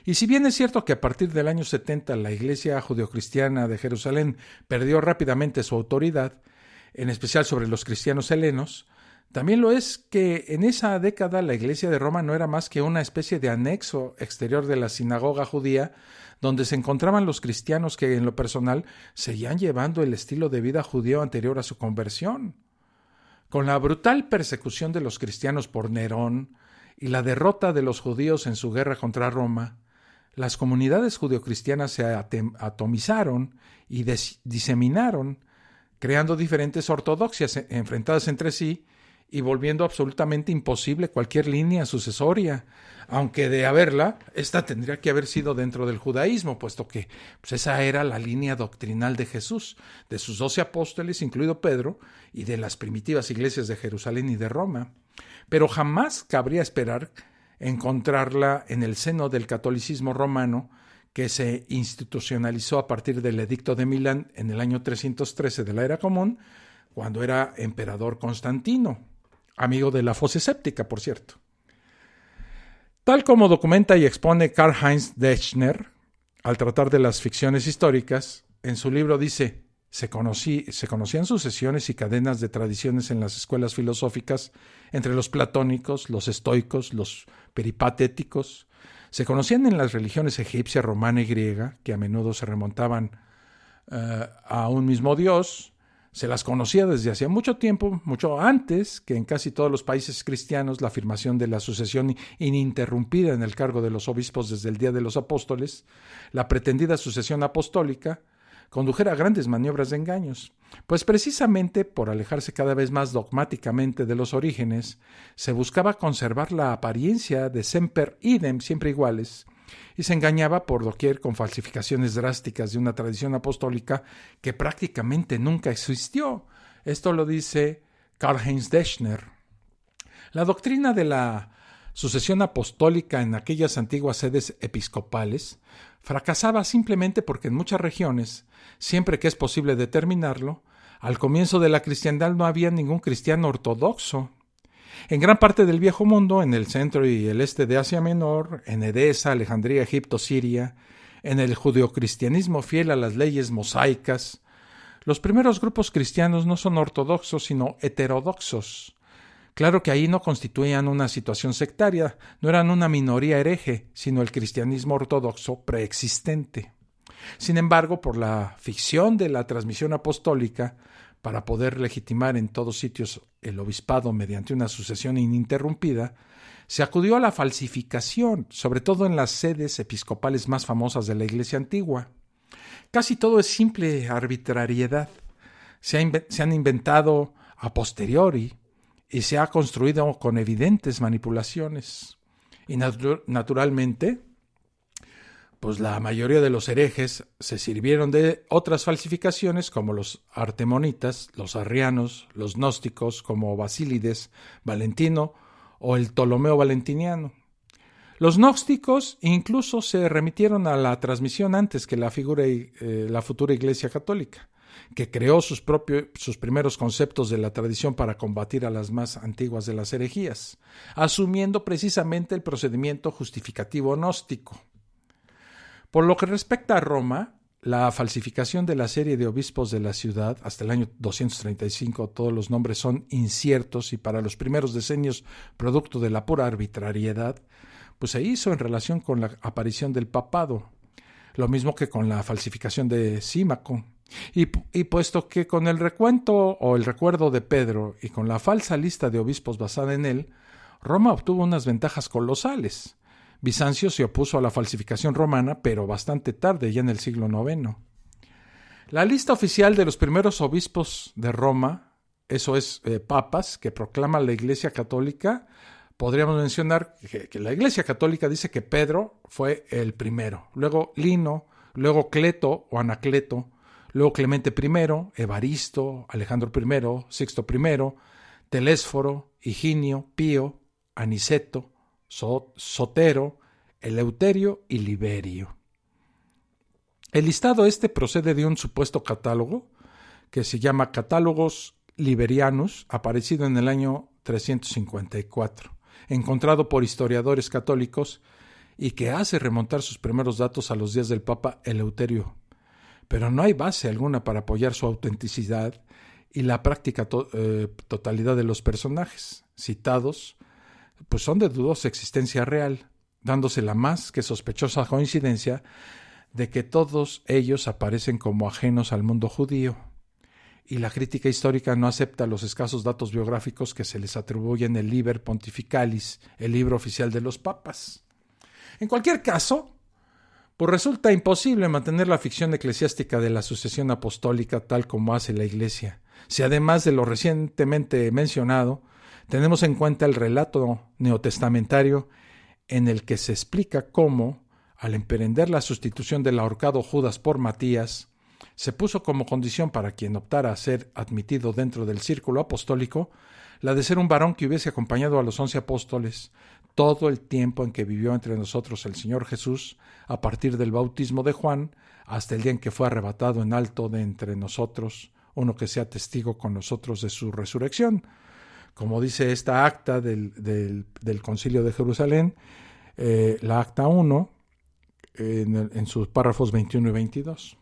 Y si bien es cierto que a partir del año 70 la iglesia judeocristiana de Jerusalén perdió rápidamente su autoridad, en especial sobre los cristianos helenos, También lo es que en esa década la Iglesia de Roma no era más que una especie de anexo exterior de la sinagoga judía, donde se encontraban los cristianos que en lo personal seguían llevando el estilo de vida judío anterior a su conversión. Con la brutal persecución de los cristianos por Nerón y la derrota de los judíos en su guerra contra Roma, las comunidades judeocristianas se atomizaron y diseminaron, creando diferentes ortodoxias enfrentadas entre sí y volviendo absolutamente imposible cualquier línea sucesoria, aunque de haberla, esta tendría que haber sido dentro del judaísmo, puesto que esa era la línea doctrinal de Jesús, de sus 12 apóstoles, incluido Pedro, y de las primitivas iglesias de Jerusalén y de Roma. Pero jamás cabría esperar encontrarla en el seno del catolicismo romano, que se institucionalizó a partir del Edicto de Milán en el año 313 de la Era Común, cuando era emperador Constantino, amigo de la Fosse Séptica, por cierto. Tal como documenta y expone Karl-Heinz Deschner, al tratar de las ficciones históricas, en su libro dice: se conocían sucesiones y cadenas de tradiciones en las escuelas filosóficas entre los platónicos, los estoicos, los peripatéticos. Se conocían en las religiones egipcia, romana y griega, que a menudo se remontaban a un mismo dios. Se las conocía desde hacía mucho tiempo, mucho antes que en casi todos los países cristianos la afirmación de la sucesión ininterrumpida en el cargo de los obispos desde el día de los apóstoles, la pretendida sucesión apostólica, condujera a grandes maniobras de engaños, pues precisamente por alejarse cada vez más dogmáticamente de los orígenes, se buscaba conservar la apariencia de semper idem, siempre iguales, y se engañaba por doquier con falsificaciones drásticas de una tradición apostólica que prácticamente nunca existió. Esto lo dice Karl-Heinz Deschner. La doctrina de la sucesión apostólica en aquellas antiguas sedes episcopales fracasaba simplemente porque en muchas regiones, siempre que es posible determinarlo, al comienzo de la cristiandad no había ningún cristiano ortodoxo. En gran parte del Viejo Mundo, en el centro y el este de Asia Menor, en Edesa, Alejandría, Egipto, Siria, en el judeocristianismo fiel a las leyes mosaicas, los primeros grupos cristianos no son ortodoxos, sino heterodoxos. Claro que ahí no constituían una situación sectaria, no eran una minoría hereje, sino el cristianismo ortodoxo preexistente. Sin embargo, por la ficción de la transmisión apostólica, para poder legitimar en todos sitios el obispado mediante una sucesión ininterrumpida, se acudió a la falsificación, sobre todo en las sedes episcopales más famosas de la Iglesia antigua. Casi todo es simple arbitrariedad. Se han inventado a posteriori y se ha construido con evidentes manipulaciones. Y naturalmente, pues la mayoría de los herejes se sirvieron de otras falsificaciones como los artemonitas, los arrianos, los gnósticos como Basílides, Valentino o el Ptolomeo Valentiniano. Los gnósticos incluso se remitieron a la transmisión antes que la futura Iglesia Católica, que creó sus primeros conceptos de la tradición para combatir a las más antiguas de las herejías, asumiendo precisamente el procedimiento justificativo gnóstico. Por lo que respecta a Roma, la falsificación de la serie de obispos de la ciudad, hasta el año 235 todos los nombres son inciertos y para los primeros decenios producto de la pura arbitrariedad, pues se hizo en relación con la aparición del papado, lo mismo que con la falsificación de Símaco. Y puesto que con el recuento o el recuerdo de Pedro y con la falsa lista de obispos basada en él, Roma obtuvo unas ventajas colosales. Bizancio se opuso a la falsificación romana, pero bastante tarde, ya en el siglo IX. La lista oficial de los primeros obispos de Roma, eso es, papas, que proclama la Iglesia Católica, podríamos mencionar que la Iglesia Católica dice que Pedro fue el primero, luego Lino, luego Cleto o Anacleto, luego Clemente I, Evaristo, Alejandro I, Sixto I, Telésforo, Higinio, Pío, Aniceto, Sotero, Eleuterio y Liberio. El listado procede de un supuesto catálogo que se llama Catálogos Liberianus, aparecido en el año 354, encontrado por historiadores católicos y que hace remontar sus primeros datos a los días del Papa Eleuterio. Pero no hay base alguna para apoyar su autenticidad y la práctica totalidad de los personajes citados pues son de dudosa existencia real, dándose la más que sospechosa coincidencia de que todos ellos aparecen como ajenos al mundo judío, y la crítica histórica no acepta los escasos datos biográficos que se les atribuyen en el Liber Pontificalis, el libro oficial de los papas. En cualquier caso, pues resulta imposible mantener la ficción eclesiástica de la sucesión apostólica tal como hace la Iglesia, si además de lo recientemente mencionado, tenemos en cuenta el relato neotestamentario en el que se explica cómo, al emprender la sustitución del ahorcado Judas por Matías, se puso como condición para quien optara a ser admitido dentro del círculo apostólico la de ser un varón que hubiese acompañado a los 11 apóstoles todo el tiempo en que vivió entre nosotros el Señor Jesús, a partir del bautismo de Juan hasta el día en que fue arrebatado en alto de entre nosotros, uno que sea testigo con nosotros de su resurrección. Como dice esta acta del Concilio de Jerusalén, la acta 1, en sus párrafos 21 y 22.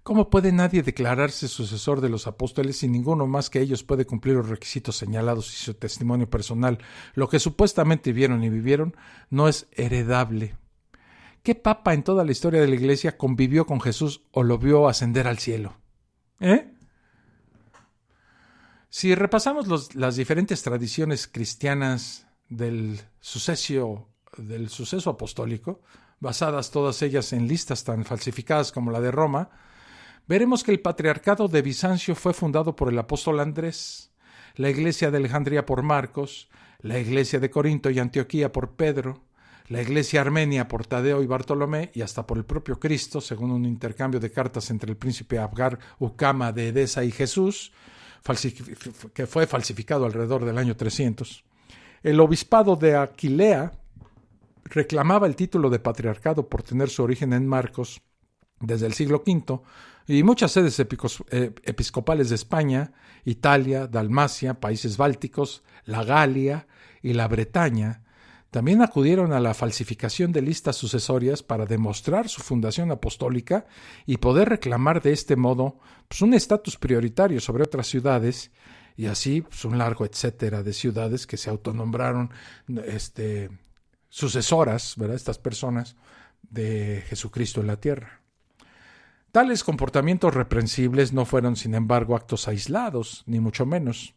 ¿Cómo puede nadie declararse sucesor de los apóstoles si ninguno más que ellos puede cumplir los requisitos señalados y su testimonio personal, lo que supuestamente vieron y vivieron, no es heredable? ¿Qué papa en toda la historia de la Iglesia convivió con Jesús o lo vio ascender al cielo? Si repasamos las diferentes tradiciones cristianas del suceso apostólico, basadas todas ellas en listas tan falsificadas como la de Roma, veremos que el patriarcado de Bizancio fue fundado por el apóstol Andrés, la iglesia de Alejandría por Marcos, la iglesia de Corinto y Antioquía por Pedro, la iglesia armenia por Tadeo y Bartolomé y hasta por el propio Cristo, según un intercambio de cartas entre el príncipe Abgar Ucama de Edesa y Jesús, que fue falsificado alrededor del año 300. El obispado de Aquilea reclamaba el título de patriarcado por tener su origen en Marcos desde el siglo V, y muchas sedes episcopales de España, Italia, Dalmacia, países bálticos, la Galia y la Bretaña también acudieron a la falsificación de listas sucesorias para demostrar su fundación apostólica y poder reclamar de este modo pues, un estatus prioritario sobre otras ciudades, y así pues, un largo etcétera de ciudades que se autonombraron sucesoras, ¿verdad? Estas personas de Jesucristo en la tierra. Tales comportamientos reprensibles no fueron, sin embargo, actos aislados, ni mucho menos,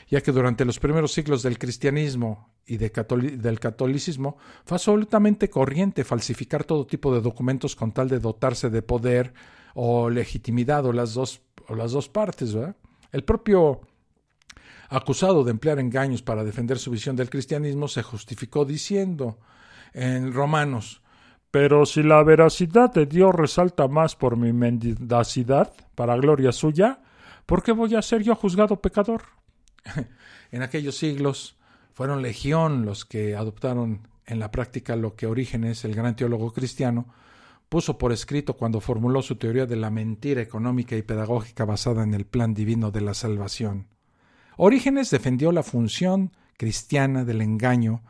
ya que durante los primeros siglos del cristianismo y del catolicismo fue absolutamente corriente falsificar todo tipo de documentos con tal de dotarse de poder o legitimidad o las dos partes, ¿verdad? El propio acusado de emplear engaños para defender su visión del cristianismo se justificó diciendo en Romanos: pero si la veracidad de Dios resalta más por mi mendacidad, para gloria suya, ¿por qué voy a ser yo juzgado pecador? En aquellos siglos fueron legión los que adoptaron en la práctica lo que Orígenes, el gran teólogo cristiano, puso por escrito cuando formuló su teoría de la mentira económica y pedagógica basada en el plan divino de la salvación. Orígenes defendió la función cristiana del engaño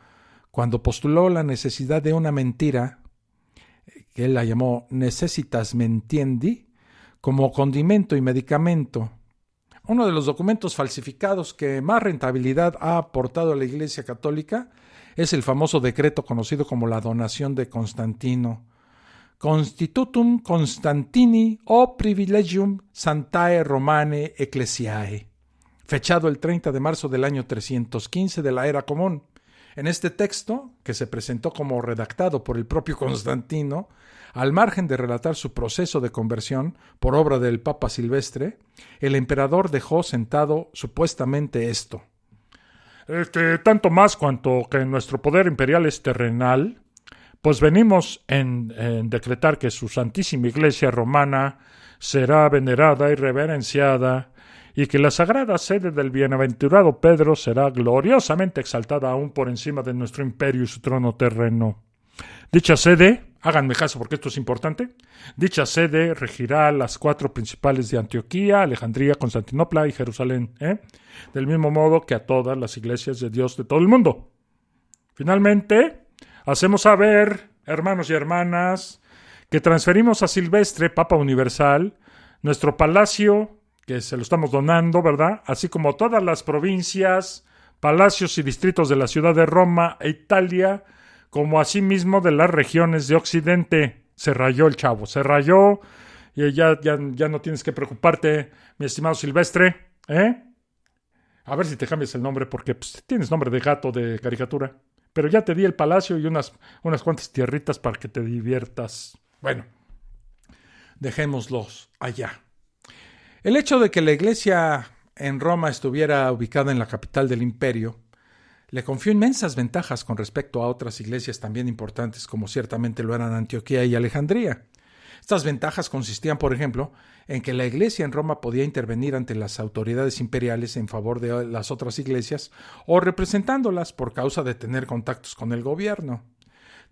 cuando postuló la necesidad de una mentira, que él la llamó necessitas mentiendi, como condimento y medicamento. Uno de los documentos falsificados que más rentabilidad ha aportado a la Iglesia Católica es el famoso decreto conocido como la donación de Constantino, Constitutum Constantini o Privilegium Santae Romane Ecclesiae, fechado el 30 de marzo del año 315 de la Era Común. En este texto, que se presentó como redactado por el propio Constantino, al margen de relatar su proceso de conversión por obra del Papa Silvestre, el emperador dejó sentado supuestamente esto: tanto más cuanto que nuestro poder imperial es terrenal, pues venimos en decretar que su Santísima Iglesia Romana será venerada y reverenciada, y que la sagrada sede del bienaventurado Pedro será gloriosamente exaltada aún por encima de nuestro imperio y su trono terreno. Dicha sede, háganme caso porque esto es importante, dicha sede regirá las 4 principales de Antioquía, Alejandría, Constantinopla y Jerusalén, del mismo modo que a todas las iglesias de Dios de todo el mundo. Finalmente, hacemos saber, hermanos y hermanas, que transferimos a Silvestre, Papa Universal, nuestro palacio que se lo estamos donando, ¿verdad? Así como todas las provincias, palacios y distritos de la ciudad de Roma e Italia, como asimismo de las regiones de Occidente. Se rayó el chavo, se rayó, y ya no tienes que preocuparte, mi estimado Silvestre, ¿eh? A ver si te cambias el nombre, porque pues, tienes nombre de gato de caricatura. Pero ya te di el palacio y unas cuantas tierritas para que te diviertas. Bueno, dejémoslos allá. El hecho de que la iglesia en Roma estuviera ubicada en la capital del imperio le confió inmensas ventajas con respecto a otras iglesias también importantes, como ciertamente lo eran Antioquía y Alejandría. Estas ventajas consistían, por ejemplo, en que la iglesia en Roma podía intervenir ante las autoridades imperiales en favor de las otras iglesias o representándolas por causa de tener contactos con el gobierno.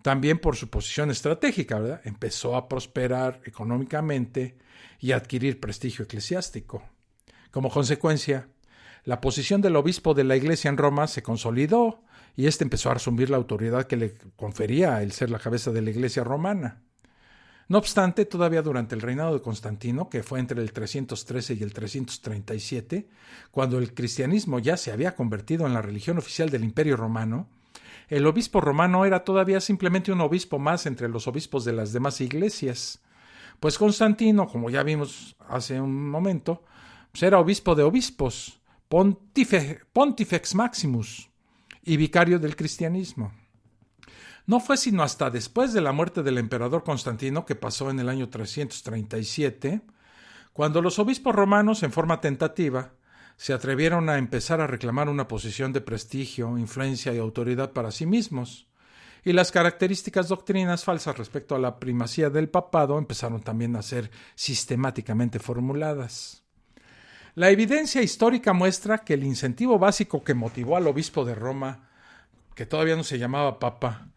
También por su posición estratégica, ¿verdad? Empezó a prosperar económicamente y a adquirir prestigio eclesiástico. Como consecuencia, la posición del obispo de la iglesia en Roma se consolidó y éste empezó a asumir la autoridad que le confería el ser la cabeza de la iglesia romana. No obstante, todavía durante el reinado de Constantino, que fue entre el 313 y el 337, cuando el cristianismo ya se había convertido en la religión oficial del Imperio Romano, el obispo romano era todavía simplemente un obispo más entre los obispos de las demás iglesias, pues Constantino, como ya vimos hace un momento, pues era obispo de obispos, Pontifex Maximus y vicario del cristianismo. No fue sino hasta después de la muerte del emperador Constantino, que pasó en el año 337, cuando los obispos romanos, en forma tentativa, se atrevieron a empezar a reclamar una posición de prestigio, influencia y autoridad para sí mismos, y las características doctrinas falsas respecto a la primacía del papado empezaron también a ser sistemáticamente formuladas. La evidencia histórica muestra que el incentivo básico que motivó al obispo de Roma, que todavía no se llamaba papa,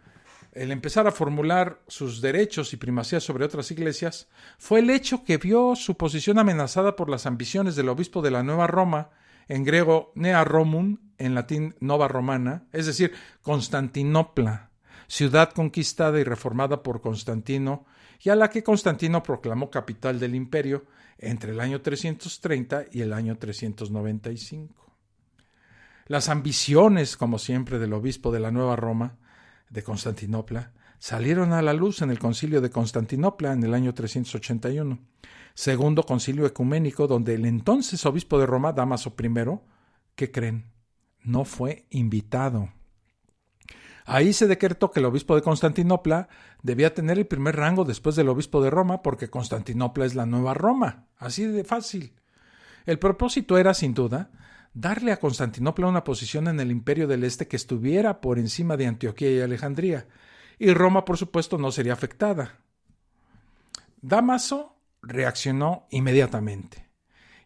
el empezar a formular sus derechos y primacía sobre otras iglesias, fue el hecho que vio su posición amenazada por las ambiciones del obispo de la Nueva Roma, en griego Nea Romum, en latín Nova Romana, es decir, Constantinopla, ciudad conquistada y reformada por Constantino, y a la que Constantino proclamó capital del imperio entre el año 330 y el año 395. Las ambiciones, como siempre, del obispo de la Nueva Roma, de Constantinopla, salieron a la luz en el concilio de Constantinopla en el año 381, segundo concilio ecuménico donde el entonces obispo de Roma, Dámaso I, ¿qué creen? No fue invitado. Ahí se decretó que el obispo de Constantinopla debía tener el primer rango después del obispo de Roma porque Constantinopla es la nueva Roma, así de fácil. El propósito era, sin duda, darle a Constantinopla una posición en el imperio del Este que estuviera por encima de Antioquía y Alejandría, y Roma, por supuesto, no sería afectada. Dámaso reaccionó inmediatamente,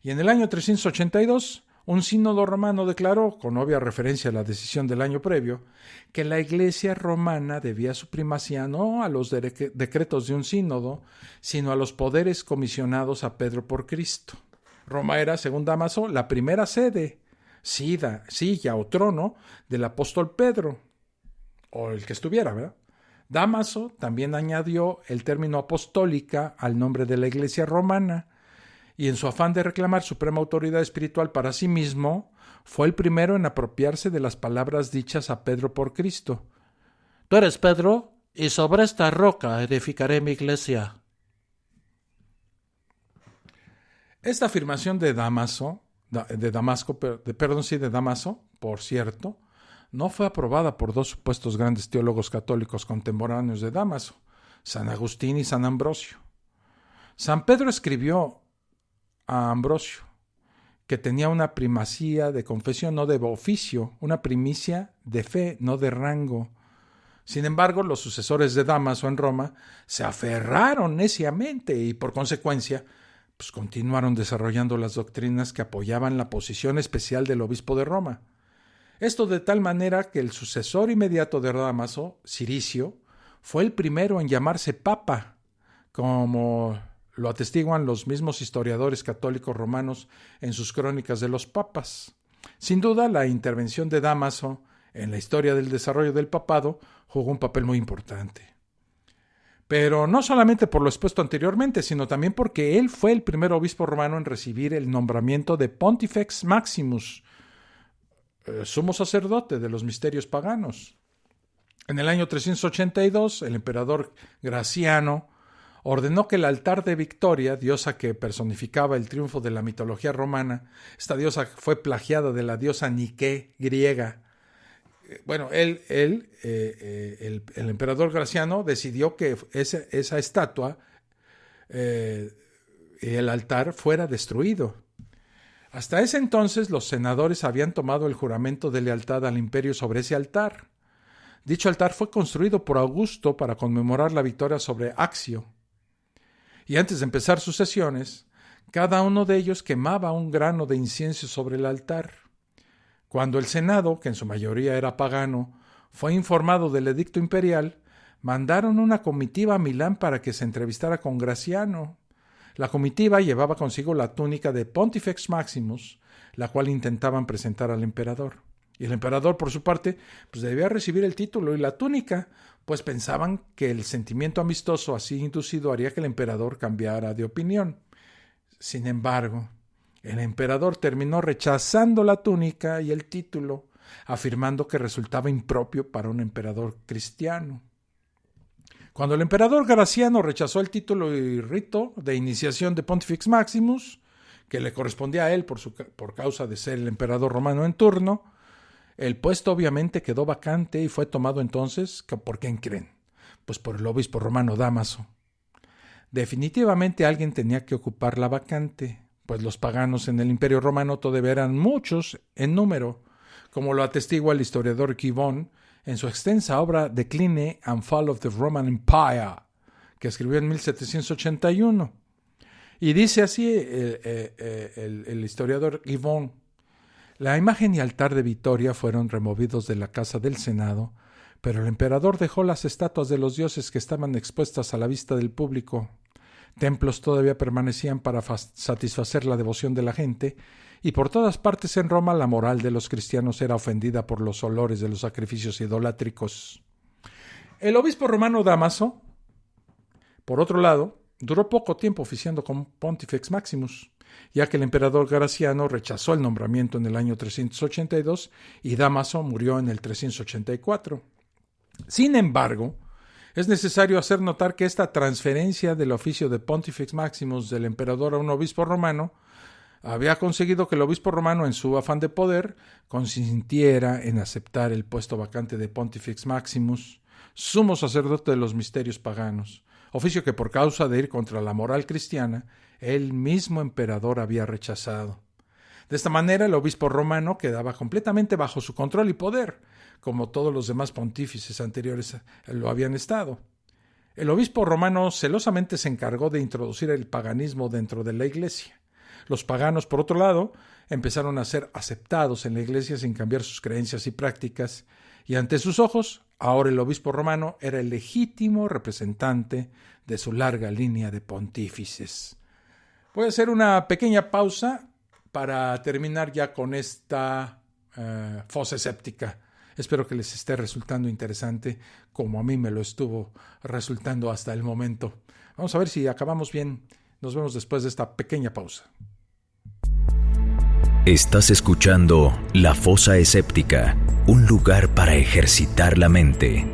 y en el año 382, un sínodo romano declaró, con obvia referencia a la decisión del año previo, que la iglesia romana debía su primacía no a los decretos de un sínodo, sino a los poderes comisionados a Pedro por Cristo. Roma era, según Dámaso, la primera sede, silla o trono del apóstol Pedro, o el que estuviera, ¿verdad? Dámaso también añadió el término apostólica al nombre de la iglesia romana, y en su afán de reclamar suprema autoridad espiritual para sí mismo, fue el primero en apropiarse de las palabras dichas a Pedro por Cristo. Tú eres Pedro, y sobre esta roca edificaré mi iglesia. Esta afirmación de Dámaso, por cierto, no fue aprobada por dos supuestos grandes teólogos católicos contemporáneos de Dámaso, San Agustín y San Ambrosio. San Pedro escribió a Ambrosio que tenía una primacía de confesión, no de oficio, una primicia de fe, no de rango. Sin embargo, los sucesores de Dámaso en Roma se aferraron neciamente y, por consecuencia, continuaron desarrollando las doctrinas que apoyaban la posición especial del obispo de Roma. Esto de tal manera que el sucesor inmediato de Dámaso, Ciricio, fue el primero en llamarse papa, como lo atestiguan los mismos historiadores católicos romanos en sus crónicas de los papas. Sin duda, la intervención de Dámaso en la historia del desarrollo del papado jugó un papel muy importante. Pero no solamente por lo expuesto anteriormente, sino también porque él fue el primer obispo romano en recibir el nombramiento de Pontifex Maximus, sumo sacerdote de los misterios paganos. En el año 382, el emperador Graciano ordenó que el altar de Victoria, diosa que personificaba el triunfo de la mitología romana, esta diosa fue plagiada de la diosa Nike griega. Bueno, el emperador Graciano decidió que esa estatua y el altar fuera destruido. Hasta ese entonces los senadores habían tomado el juramento de lealtad al imperio sobre ese altar. Dicho altar fue construido por Augusto para conmemorar la victoria sobre Accio. Y antes de empezar sus sesiones, cada uno de ellos quemaba un grano de incienso sobre el altar. Cuando el Senado, que en su mayoría era pagano, fue informado del edicto imperial, mandaron una comitiva a Milán para que se entrevistara con Graciano. La comitiva llevaba consigo la túnica de Pontifex Maximus, la cual intentaban presentar al emperador. Y el emperador, por su parte, pues debía recibir el título y la túnica, pues pensaban que el sentimiento amistoso así inducido haría que el emperador cambiara de opinión. Sin embargo, el emperador terminó rechazando la túnica y el título, afirmando que resultaba impropio para un emperador cristiano. Cuando el emperador Graciano rechazó el título y rito de iniciación de Pontifex Maximus, que le correspondía a él por causa de ser el emperador romano en turno, el puesto obviamente quedó vacante y fue tomado entonces, ¿por quién creen? Pues por el obispo romano Dámaso. Definitivamente alguien tenía que ocupar la vacante, pues los paganos en el Imperio Romano todavía eran muchos en número, como lo atestigua el historiador Gibbon en su extensa obra Decline and Fall of the Roman Empire, que escribió en 1781. Y dice así el historiador Gibbon: la imagen y altar de Victoria fueron removidos de la casa del Senado, pero el emperador dejó las estatuas de los dioses que estaban expuestas a la vista del público. Templos todavía permanecían para satisfacer la devoción de la gente, y por todas partes en Roma la moral de los cristianos era ofendida por los olores de los sacrificios idolátricos. El obispo romano Dámaso, por otro lado, duró poco tiempo oficiando como Pontifex Maximus, ya que el emperador Graciano rechazó el nombramiento en el año 382 y Dámaso murió en el 384. Sin embargo, es necesario hacer notar que esta transferencia del oficio de Pontifex Maximus del emperador a un obispo romano había conseguido que el obispo romano, en su afán de poder, consintiera en aceptar el puesto vacante de Pontifex Maximus, sumo sacerdote de los misterios paganos, oficio que por causa de ir contra la moral cristiana, el mismo emperador había rechazado. De esta manera, el obispo romano quedaba completamente bajo su control y poder, como todos los demás pontífices anteriores lo habían estado. El obispo romano celosamente se encargó de introducir el paganismo dentro de la iglesia. Los paganos, por otro lado, empezaron a ser aceptados en la iglesia sin cambiar sus creencias y prácticas, y ante sus ojos, ahora el obispo romano era el legítimo representante de su larga línea de pontífices. Voy a hacer una pequeña pausa para terminar ya con esta fosa escéptica. Espero que les esté resultando interesante, como a mí me lo estuvo resultando hasta el momento. Vamos a ver si acabamos bien. Nos vemos después de esta pequeña pausa. Estás escuchando La Fosa Escéptica, un lugar para ejercitar la mente.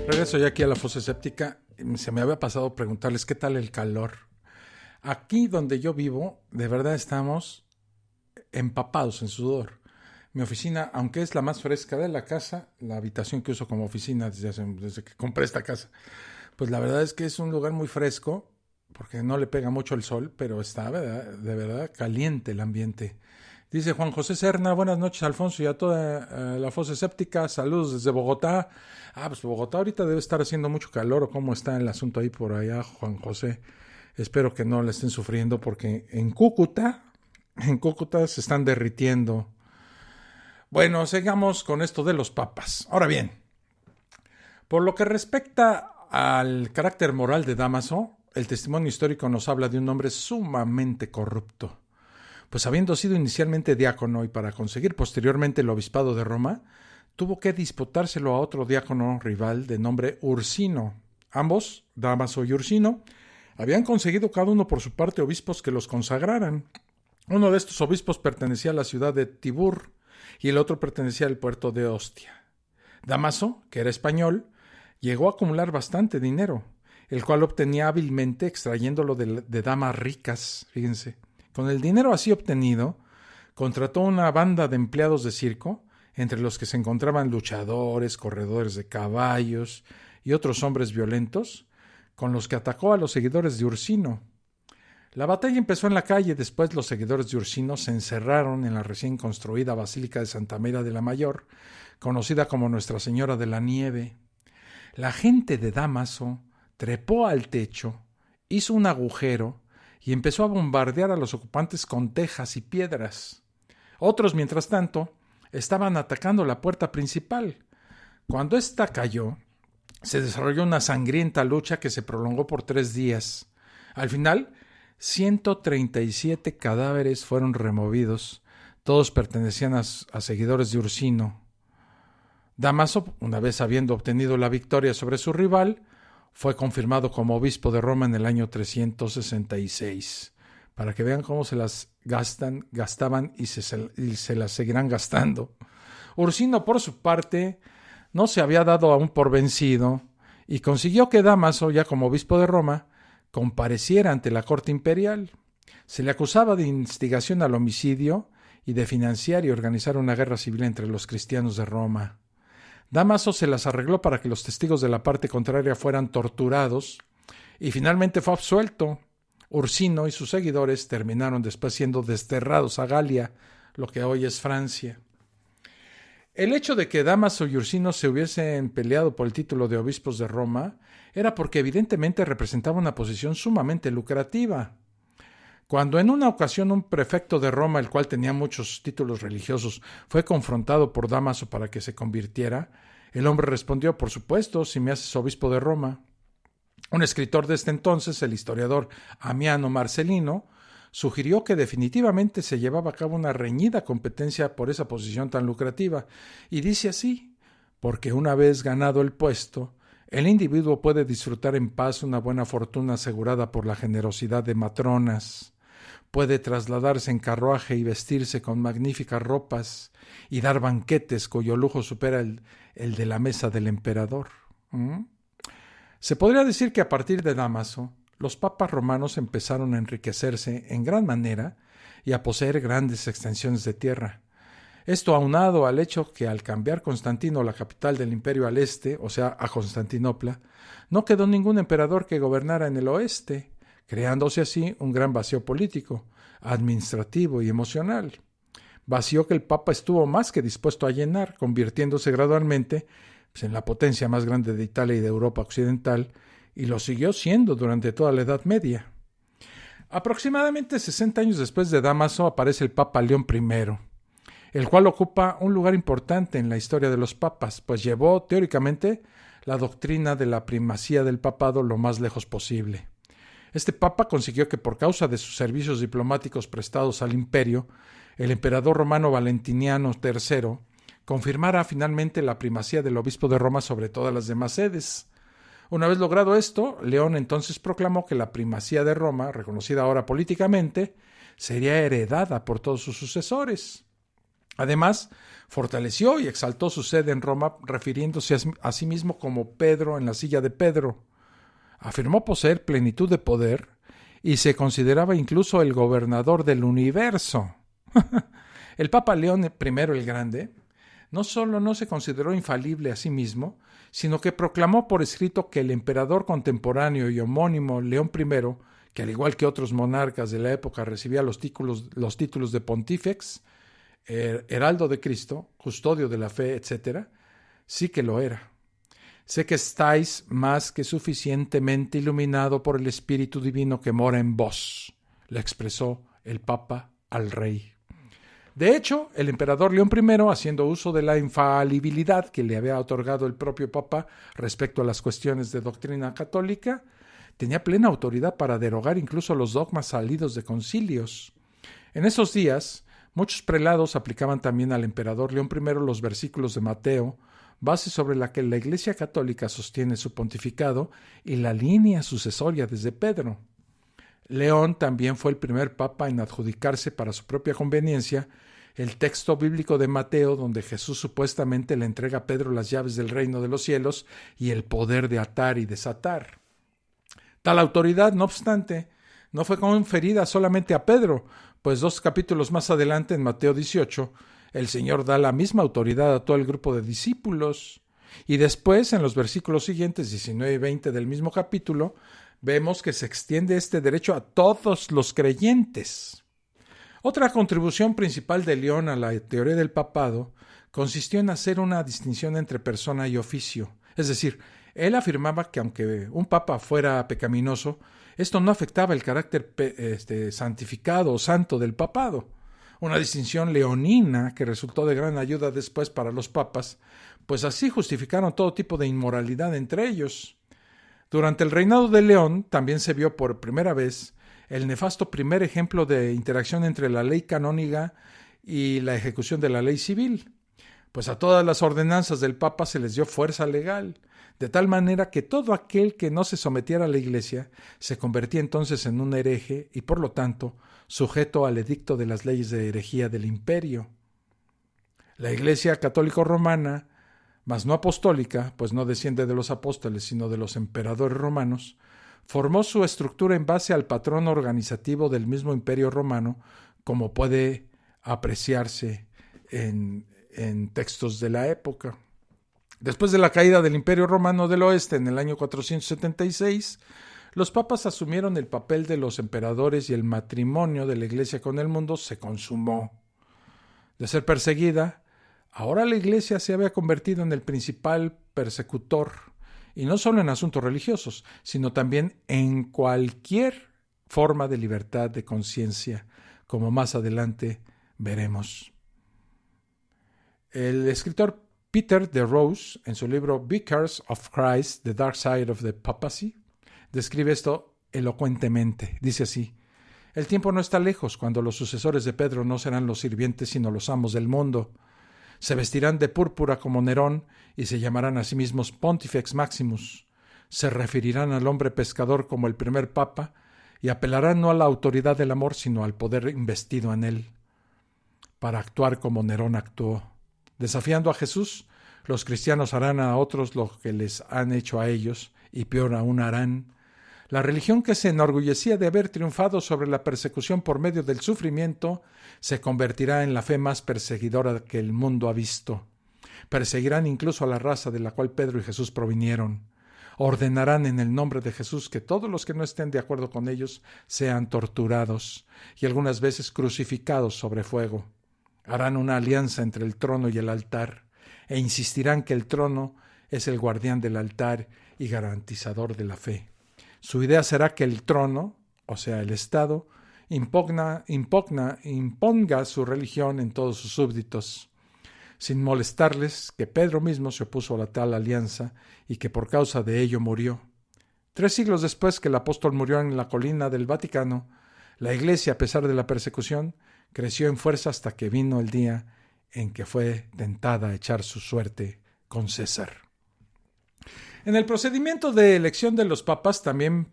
Regreso ya aquí a la fosa escéptica. Se me había pasado preguntarles qué tal el calor. Aquí donde yo vivo, de verdad estamos empapados en sudor. Mi oficina, aunque es la más fresca de la casa, la habitación que uso como oficina desde que compré esta casa, pues la verdad es que es un lugar muy fresco, porque no le pega mucho el sol, pero está de verdad caliente el ambiente. Dice Juan José Serna, buenas noches Alfonso y a toda la fosa escéptica, saludos desde Bogotá. Pues Bogotá ahorita debe estar haciendo mucho calor, o cómo está el asunto ahí por allá, Juan José. Espero que no le estén sufriendo, porque en Cúcuta se están derritiendo. Bueno, sigamos con esto de los papas. Ahora bien, por lo que respecta al carácter moral de Dámaso, el testimonio histórico nos habla de un hombre sumamente corrupto. Pues habiendo sido inicialmente diácono y para conseguir posteriormente el obispado de Roma, tuvo que disputárselo a otro diácono rival de nombre Ursino. Ambos, Dámaso y Ursino, habían conseguido cada uno por su parte obispos que los consagraran. Uno de estos obispos pertenecía a la ciudad de Tibur y el otro pertenecía al puerto de Ostia. Dámaso, que era español, llegó a acumular bastante dinero, el cual obtenía hábilmente extrayéndolo de damas ricas, fíjense. Con el dinero así obtenido, contrató una banda de empleados de circo, entre los que se encontraban luchadores, corredores de caballos y otros hombres violentos, con los que atacó a los seguidores de Ursino. La batalla empezó en la calle, después los seguidores de Ursino se encerraron en la recién construida Basílica de Santa María de la Mayor, conocida como Nuestra Señora de la Nieve. La gente de Dámaso trepó al techo, hizo un agujero y empezó a bombardear a los ocupantes con tejas y piedras. Otros, mientras tanto, estaban atacando la puerta principal. Cuando ésta cayó, se desarrolló una sangrienta lucha que se prolongó por 3 días. Al final, 137 cadáveres fueron removidos. Todos pertenecían a seguidores de Ursino. Dámaso, una vez habiendo obtenido la victoria sobre su rival, fue confirmado como obispo de Roma en el año 366. Para que vean cómo se las gastaban y se las seguirán gastando. Ursino, por su parte, no se había dado aún por vencido y consiguió que Dámaso, ya como obispo de Roma, compareciera ante la corte imperial. Se le acusaba de instigación al homicidio y de financiar y organizar una guerra civil entre los cristianos de Roma. Dámaso se las arregló para que los testigos de la parte contraria fueran torturados y finalmente fue absuelto. Ursino y sus seguidores terminaron después siendo desterrados a Galia, lo que hoy es Francia. El hecho de que Dámaso y Ursino se hubiesen peleado por el título de obispos de Roma era porque evidentemente representaba una posición sumamente lucrativa. Cuando en una ocasión un prefecto de Roma, el cual tenía muchos títulos religiosos, fue confrontado por Dámaso para que se convirtiera, el hombre respondió: por supuesto, si me haces obispo de Roma. Un escritor de este entonces, el historiador Amiano Marcelino, sugirió que definitivamente se llevaba a cabo una reñida competencia por esa posición tan lucrativa, y dice así: porque una vez ganado el puesto, el individuo puede disfrutar en paz una buena fortuna asegurada por la generosidad de matronas, puede trasladarse en carruaje y vestirse con magníficas ropas y dar banquetes cuyo lujo supera el de la mesa del emperador. Se podría decir que a partir de Dámaso, los papas romanos empezaron a enriquecerse en gran manera y a poseer grandes extensiones de tierra. Esto aunado al hecho que al cambiar Constantino la capital del imperio al este, o sea, a Constantinopla, no quedó ningún emperador que gobernara en el oeste, creándose así un gran vacío político, administrativo y emocional. Vacío que el Papa estuvo más que dispuesto a llenar, convirtiéndose gradualmente en la potencia más grande de Italia y de Europa occidental, y lo siguió siendo durante toda la Edad Media. Aproximadamente 60 años después de Dámaso aparece el Papa León I, el cual ocupa un lugar importante en la historia de los papas, pues llevó teóricamente la doctrina de la primacía del papado lo más lejos posible. Este papa consiguió que por causa de sus servicios diplomáticos prestados al imperio, el emperador romano Valentiniano III confirmara finalmente la primacía del obispo de Roma sobre todas las demás sedes. Una vez logrado esto, León entonces proclamó que la primacía de Roma, reconocida ahora políticamente, sería heredada por todos sus sucesores. Además, fortaleció y exaltó su sede en Roma, refiriéndose a sí mismo como Pedro en la silla de Pedro. Afirmó poseer plenitud de poder y se consideraba incluso el gobernador del universo. El Papa León I el Grande no solo no se consideró infalible a sí mismo, sino que proclamó por escrito que el emperador contemporáneo y homónimo León I, que al igual que otros monarcas de la época recibía los títulos de pontífex, heraldo de Cristo, custodio de la fe, etc., sí que lo era. Sé que estáis más que suficientemente iluminado por el Espíritu Divino que mora en vos, le expresó el Papa al rey. De hecho, el emperador León I, haciendo uso de la infalibilidad que le había otorgado el propio Papa respecto a las cuestiones de doctrina católica, tenía plena autoridad para derogar incluso los dogmas salidos de concilios. En esos días, muchos prelados aplicaban también al emperador León I los versículos de Mateo, base sobre la que la Iglesia Católica sostiene su pontificado y la línea sucesoria desde Pedro. León también fue el primer papa en adjudicarse para su propia conveniencia el texto bíblico de Mateo donde Jesús supuestamente le entrega a Pedro las llaves del reino de los cielos y el poder de atar y desatar. Tal autoridad, no obstante, no fue conferida solamente a Pedro, pues 2 capítulos más adelante, en Mateo 18, el Señor da la misma autoridad a todo el grupo de discípulos. Y después, en los versículos siguientes, 19 y 20 del mismo capítulo, vemos que se extiende este derecho a todos los creyentes. Otra contribución principal de León a la teoría del papado consistió en hacer una distinción entre persona y oficio. Es decir, él afirmaba que aunque un papa fuera pecaminoso, esto no afectaba el carácter santificado o santo del papado. Una distinción leonina que resultó de gran ayuda después para los papas, pues así justificaron todo tipo de inmoralidad entre ellos. Durante el reinado de León también se vio por primera vez el nefasto primer ejemplo de interacción entre la ley canónica y la ejecución de la ley civil, pues a todas las ordenanzas del Papa se les dio fuerza legal, de tal manera que todo aquel que no se sometiera a la Iglesia se convertía entonces en un hereje y por lo tanto sujeto al edicto de las leyes de herejía del imperio. La Iglesia católica romana, mas no apostólica, pues no desciende de los apóstoles sino de los emperadores romanos, formó su estructura en base al patrón organizativo del mismo imperio romano, como puede apreciarse en textos de la época. Después de la caída del Imperio Romano del Oeste en el año 476, los papas asumieron el papel de los emperadores y el matrimonio de la Iglesia con el mundo se consumó. De ser perseguida, ahora la Iglesia se había convertido en el principal persecutor, y no solo en asuntos religiosos, sino también en cualquier forma de libertad de conciencia, como más adelante veremos. El escritor Peter de Rose, en su libro Vicars of Christ, The Dark Side of the Papacy, describe esto elocuentemente. Dice así: el tiempo no está lejos cuando los sucesores de Pedro no serán los sirvientes sino los amos del mundo. Se vestirán de púrpura como Nerón y se llamarán a sí mismos Pontifex Maximus. Se referirán al hombre pescador como el primer papa y apelarán no a la autoridad del amor sino al poder investido en él, para actuar como Nerón actuó. Desafiando a Jesús, los cristianos harán a otros lo que les han hecho a ellos, y peor aún harán. La religión que se enorgullecía de haber triunfado sobre la persecución por medio del sufrimiento se convertirá en la fe más perseguidora que el mundo ha visto. Perseguirán incluso a la raza de la cual Pedro y Jesús provinieron. Ordenarán en el nombre de Jesús que todos los que no estén de acuerdo con ellos sean torturados y algunas veces crucificados sobre fuego. Harán una alianza entre el trono y el altar e insistirán que el trono es el guardián del altar y garantizador de la fe. Su idea será que el trono, o sea, el Estado, imponga su religión en todos sus súbditos, sin molestarles que Pedro mismo se opuso a la tal alianza y que por causa de ello murió. 3 siglos después que el apóstol murió en la colina del Vaticano, la Iglesia, a pesar de la persecución, creció en fuerza hasta que vino el día en que fue tentada a echar su suerte con César. En el procedimiento de elección de los papas también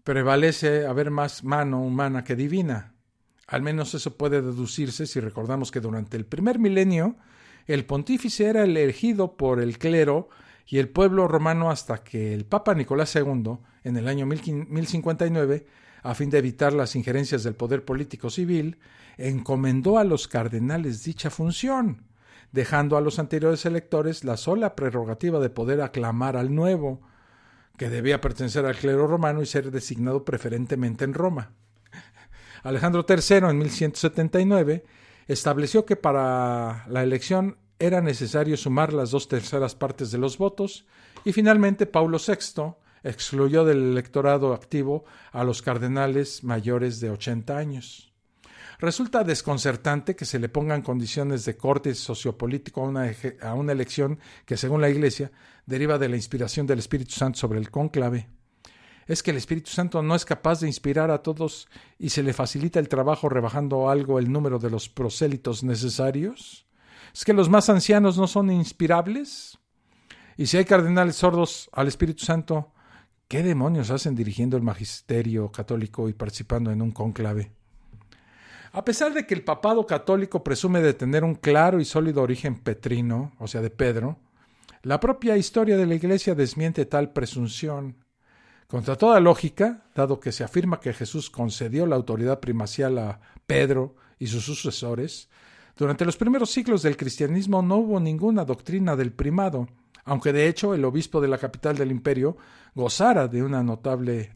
prevalece haber más mano humana que divina. Al menos eso puede deducirse si recordamos que durante el primer milenio el pontífice era elegido por el clero y el pueblo romano hasta que el Papa Nicolás II, en el año 1059, a fin de evitar las injerencias del poder político civil, encomendó a los cardenales dicha función, dejando a los anteriores electores la sola prerrogativa de poder aclamar al nuevo, que debía pertenecer al clero romano y ser designado preferentemente en Roma. Alejandro III, en 1179, estableció que para la elección era necesario sumar las 2/3 partes de los votos, y finalmente Paulo VI excluyó del electorado activo a los cardenales mayores de 80 años. Resulta desconcertante que se le pongan condiciones de corte sociopolítico a una elección que, según la Iglesia, deriva de la inspiración del Espíritu Santo sobre el cónclave. ¿Es que el Espíritu Santo no es capaz de inspirar a todos y se le facilita el trabajo rebajando algo el número de los prosélitos necesarios? ¿Es que los más ancianos no son inspirables? Y si hay cardenales sordos al Espíritu Santo, ¿qué demonios hacen dirigiendo el magisterio católico y participando en un cónclave? A pesar de que el papado católico presume de tener un claro y sólido origen petrino, o sea, de Pedro, la propia historia de la Iglesia desmiente tal presunción. Contra toda lógica, dado que se afirma que Jesús concedió la autoridad primacial a Pedro y sus sucesores, durante los primeros siglos del cristianismo no hubo ninguna doctrina del primado, aunque de hecho el obispo de la capital del imperio gozara de un notable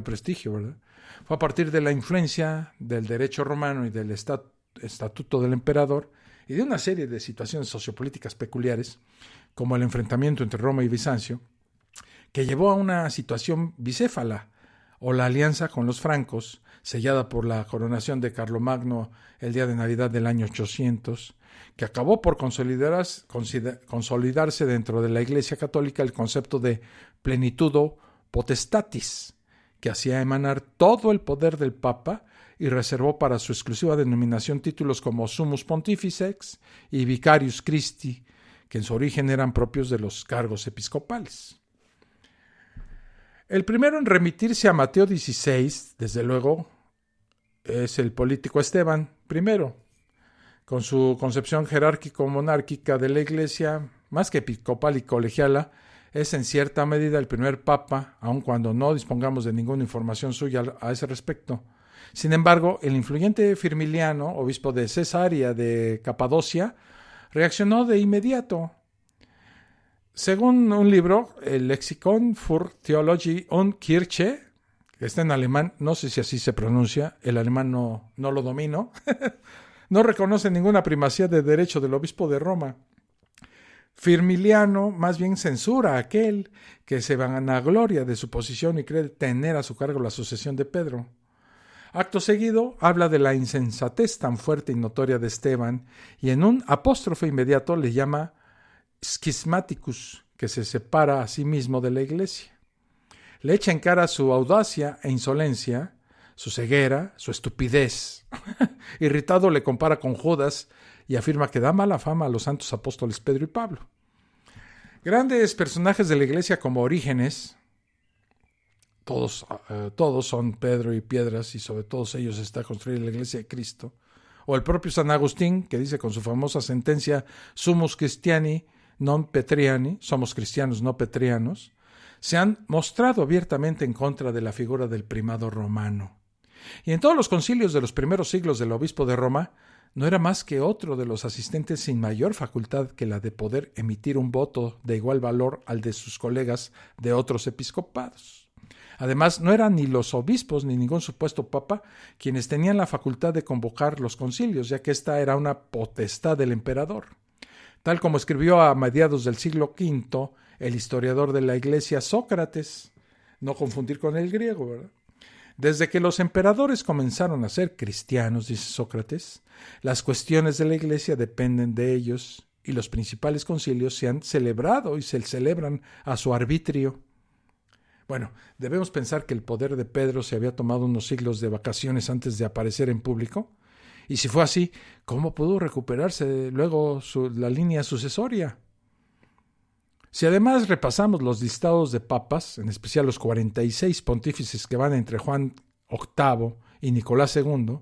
prestigio, ¿verdad? Fue a partir de la influencia del derecho romano y del estatuto del emperador y de una serie de situaciones sociopolíticas peculiares, como el enfrentamiento entre Roma y Bizancio, que llevó a una situación bicéfala, o la alianza con los francos, sellada por la coronación de Carlomagno el día de Navidad del año 800, que acabó por consolidarse dentro de la Iglesia Católica el concepto de plenitudo potestatis, que hacía emanar todo el poder del Papa y reservó para su exclusiva denominación títulos como Summus Pontificex y Vicarius Christi, que en su origen eran propios de los cargos episcopales. El primero en remitirse a Mateo 16, desde luego, es el político Esteban I, con su concepción jerárquico-monárquica de la Iglesia, más que episcopal y colegiala, es en cierta medida el primer papa, aun cuando no dispongamos de ninguna información suya a ese respecto. Sin embargo, el influyente Firmiliano, obispo de Cesarea de Capadocia, reaccionó de inmediato. Según un libro, el Lexikon für Theologie und Kirche, que está en alemán, no sé si así se pronuncia, el alemán no lo domino, no reconoce ninguna primacía de derecho del obispo de Roma. Firmiliano más bien censura a aquel que se vanagloria de su posición y cree tener a su cargo la sucesión de Pedro. Acto seguido, habla de la insensatez tan fuerte y notoria de Esteban y en un apóstrofe inmediato le llama schismaticus, que se separa a sí mismo de la Iglesia. Le echa en cara su audacia e insolencia, su ceguera, su estupidez. Irritado le compara con Judas y afirma que da mala fama a los santos apóstoles Pedro y Pablo. Grandes personajes de la Iglesia como Orígenes, todos son Pedro y piedras y sobre todos ellos está construida la Iglesia de Cristo, o el propio San Agustín, que dice con su famosa sentencia Sumus Christiani non Petriani, somos cristianos no petrianos, se han mostrado abiertamente en contra de la figura del primado romano. Y en todos los concilios de los primeros siglos del obispo de Roma, no era más que otro de los asistentes sin mayor facultad que la de poder emitir un voto de igual valor al de sus colegas de otros episcopados. Además, no eran ni los obispos ni ningún supuesto papa quienes tenían la facultad de convocar los concilios, ya que esta era una potestad del emperador. Tal como escribió a mediados del siglo V el historiador de la Iglesia Sócrates, no confundir con el griego, ¿verdad? Desde que los emperadores comenzaron a ser cristianos, dice Sócrates, las cuestiones de la Iglesia dependen de ellos y los principales concilios se han celebrado y se celebran a su arbitrio. Bueno, debemos pensar que el poder de Pedro se había tomado unos siglos de vacaciones antes de aparecer en público, y si fue así, ¿cómo pudo recuperarse luego la línea sucesoria? Si además repasamos los listados de papas, en especial los 46 pontífices que van entre Juan VIII y Nicolás II,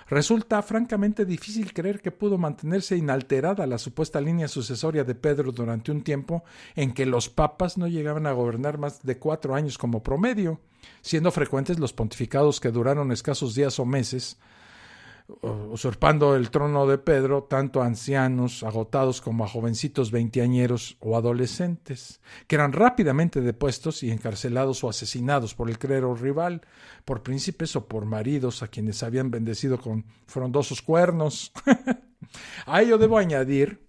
resulta francamente difícil creer que pudo mantenerse inalterada la supuesta línea sucesoria de Pedro durante un tiempo en que los papas no llegaban a gobernar más de 4 años como promedio, siendo frecuentes los pontificados que duraron escasos días o meses, usurpando el trono de Pedro tanto a ancianos agotados como a jovencitos veinteañeros o adolescentes, que eran rápidamente depuestos y encarcelados o asesinados por el clero rival, por príncipes o por maridos a quienes habían bendecido con frondosos cuernos. A ello debo añadir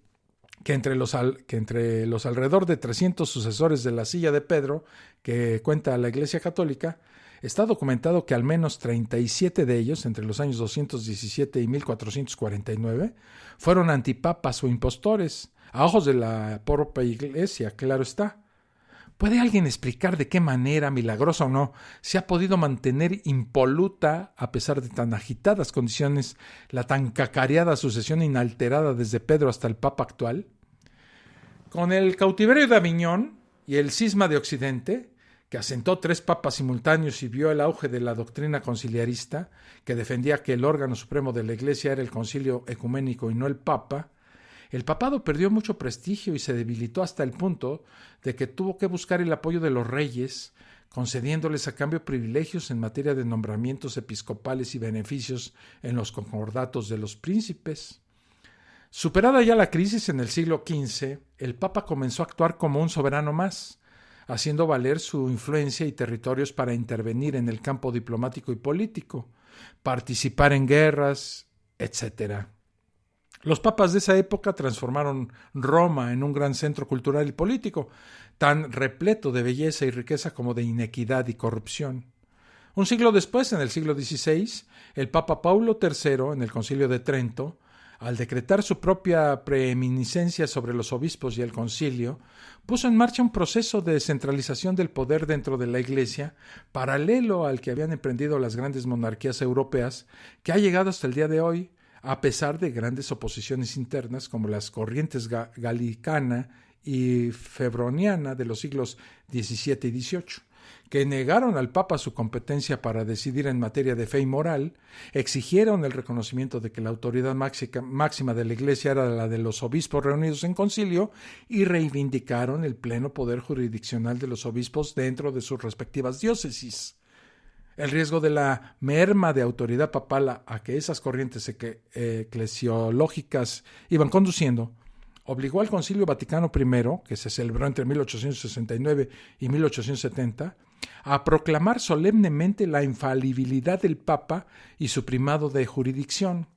que entre los alrededor de 300 sucesores de la silla de Pedro que cuenta la Iglesia Católica, está documentado que al menos 37 de ellos, entre los años 217 y 1449, fueron antipapas o impostores, a ojos de la propia Iglesia, claro está. ¿Puede alguien explicar de qué manera, milagrosa o no, se ha podido mantener impoluta, a pesar de tan agitadas condiciones, la tan cacareada sucesión inalterada desde Pedro hasta el Papa actual? Con el cautiverio de Aviñón y el cisma de Occidente, que asentó 3 papas simultáneos y vio el auge de la doctrina conciliarista, que defendía que el órgano supremo de la Iglesia era el concilio ecuménico y no el papa, el papado perdió mucho prestigio y se debilitó hasta el punto de que tuvo que buscar el apoyo de los reyes, concediéndoles a cambio privilegios en materia de nombramientos episcopales y beneficios en los concordatos de los príncipes. Superada ya la crisis en el siglo XV, el papa comenzó a actuar como un soberano más, haciendo valer su influencia y territorios para intervenir en el campo diplomático y político, participar en guerras, etc. Los papas de esa época transformaron Roma en un gran centro cultural y político, tan repleto de belleza y riqueza como de inequidad y corrupción. Un siglo después, en el siglo XVI, el Papa Paulo III, en el Concilio de Trento, al decretar su propia preeminiscencia sobre los obispos y el concilio, puso en marcha un proceso de descentralización del poder dentro de la Iglesia, paralelo al que habían emprendido las grandes monarquías europeas, que ha llegado hasta el día de hoy, a pesar de grandes oposiciones internas como las corrientes galicana y febroniana de los siglos XVII y XVIII, que negaron al Papa su competencia para decidir en materia de fe y moral, exigieron el reconocimiento de que la autoridad máxima de la Iglesia era la de los obispos reunidos en concilio y reivindicaron el pleno poder jurisdiccional de los obispos dentro de sus respectivas diócesis. El riesgo de la merma de autoridad papal a que esas corrientes eclesiológicas iban conduciendo obligó al Concilio Vaticano I, que se celebró entre 1869 y 1870, a proclamar solemnemente la infalibilidad del Papa y su primado de jurisdicción.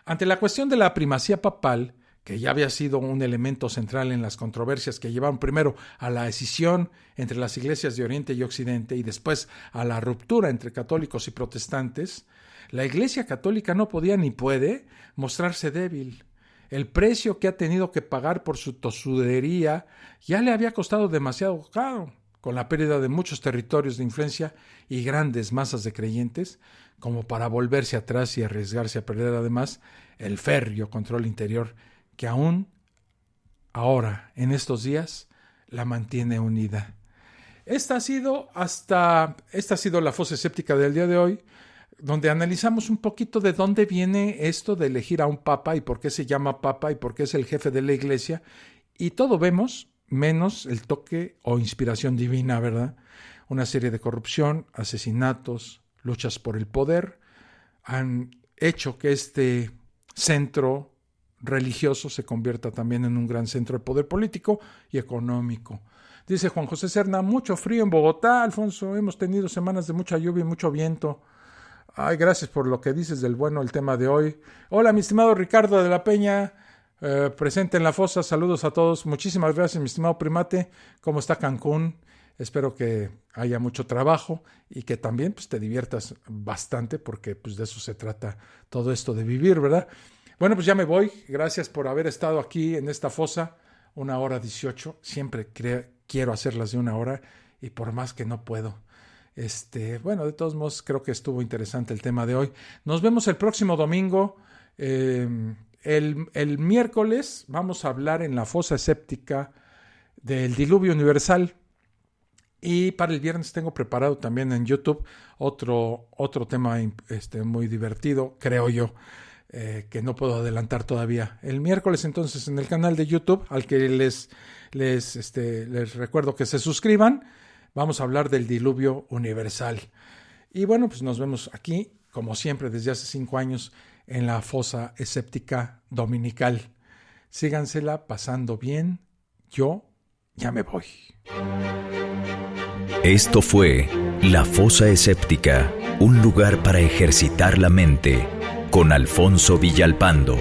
Ante la cuestión de la primacía papal, que ya había sido un elemento central en las controversias que llevaron primero a la escisión entre las iglesias de Oriente y Occidente y después a la ruptura entre católicos y protestantes, la Iglesia Católica no podía ni puede mostrarse débil. El precio que ha tenido que pagar por su tosudería ya le había costado demasiado caro, con la pérdida de muchos territorios de influencia y grandes masas de creyentes, como para volverse atrás y arriesgarse a perder además el férreo control interior que aún ahora, en estos días, la mantiene unida. Esta ha sido la fosa escéptica del día de hoy, donde analizamos un poquito de dónde viene esto de elegir a un papa y por qué se llama papa y por qué es el jefe de la Iglesia, y todo vemos menos el toque o inspiración divina, ¿verdad? Una serie de corrupción, asesinatos, luchas por el poder han hecho que este centro religioso se convierta también en un gran centro de poder político y económico. Dice Juan José Serna, mucho frío en Bogotá, Alfonso, hemos tenido semanas de mucha lluvia y mucho viento. Ay, gracias por lo que dices del el tema de hoy. Hola, mi estimado Ricardo de la Peña, presente en la fosa, saludos a todos. Muchísimas gracias, mi estimado primate. ¿Cómo está Cancún? Espero que haya mucho trabajo y que también pues, te diviertas bastante, porque pues, de eso se trata todo esto de vivir, ¿verdad? Bueno, pues ya me voy. Gracias por haber estado aquí en esta fosa, 1:18. Siempre quiero hacerlas de 1 hora y por más que no puedo. Bueno, de todos modos creo que estuvo interesante el tema de hoy. Nos vemos el próximo domingo. El miércoles vamos a hablar en la fosa escéptica del diluvio universal. Y para el viernes tengo preparado también en YouTube otro tema muy divertido, creo yo, que no puedo adelantar todavía. El miércoles entonces en el canal de YouTube, al que les recuerdo que se suscriban, vamos a hablar del diluvio universal. Y bueno, pues nos vemos aquí, como siempre, desde hace 5 años, en la Fosa Escéptica Dominical. Sígansela pasando bien. Yo ya me voy. Esto fue La Fosa Escéptica, un lugar para ejercitar la mente, con Alfonso Villalpando.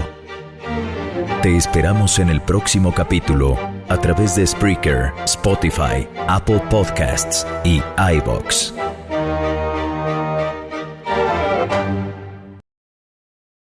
Te esperamos en el próximo capítulo a través de Spreaker, Spotify, Apple Podcasts y iVoox.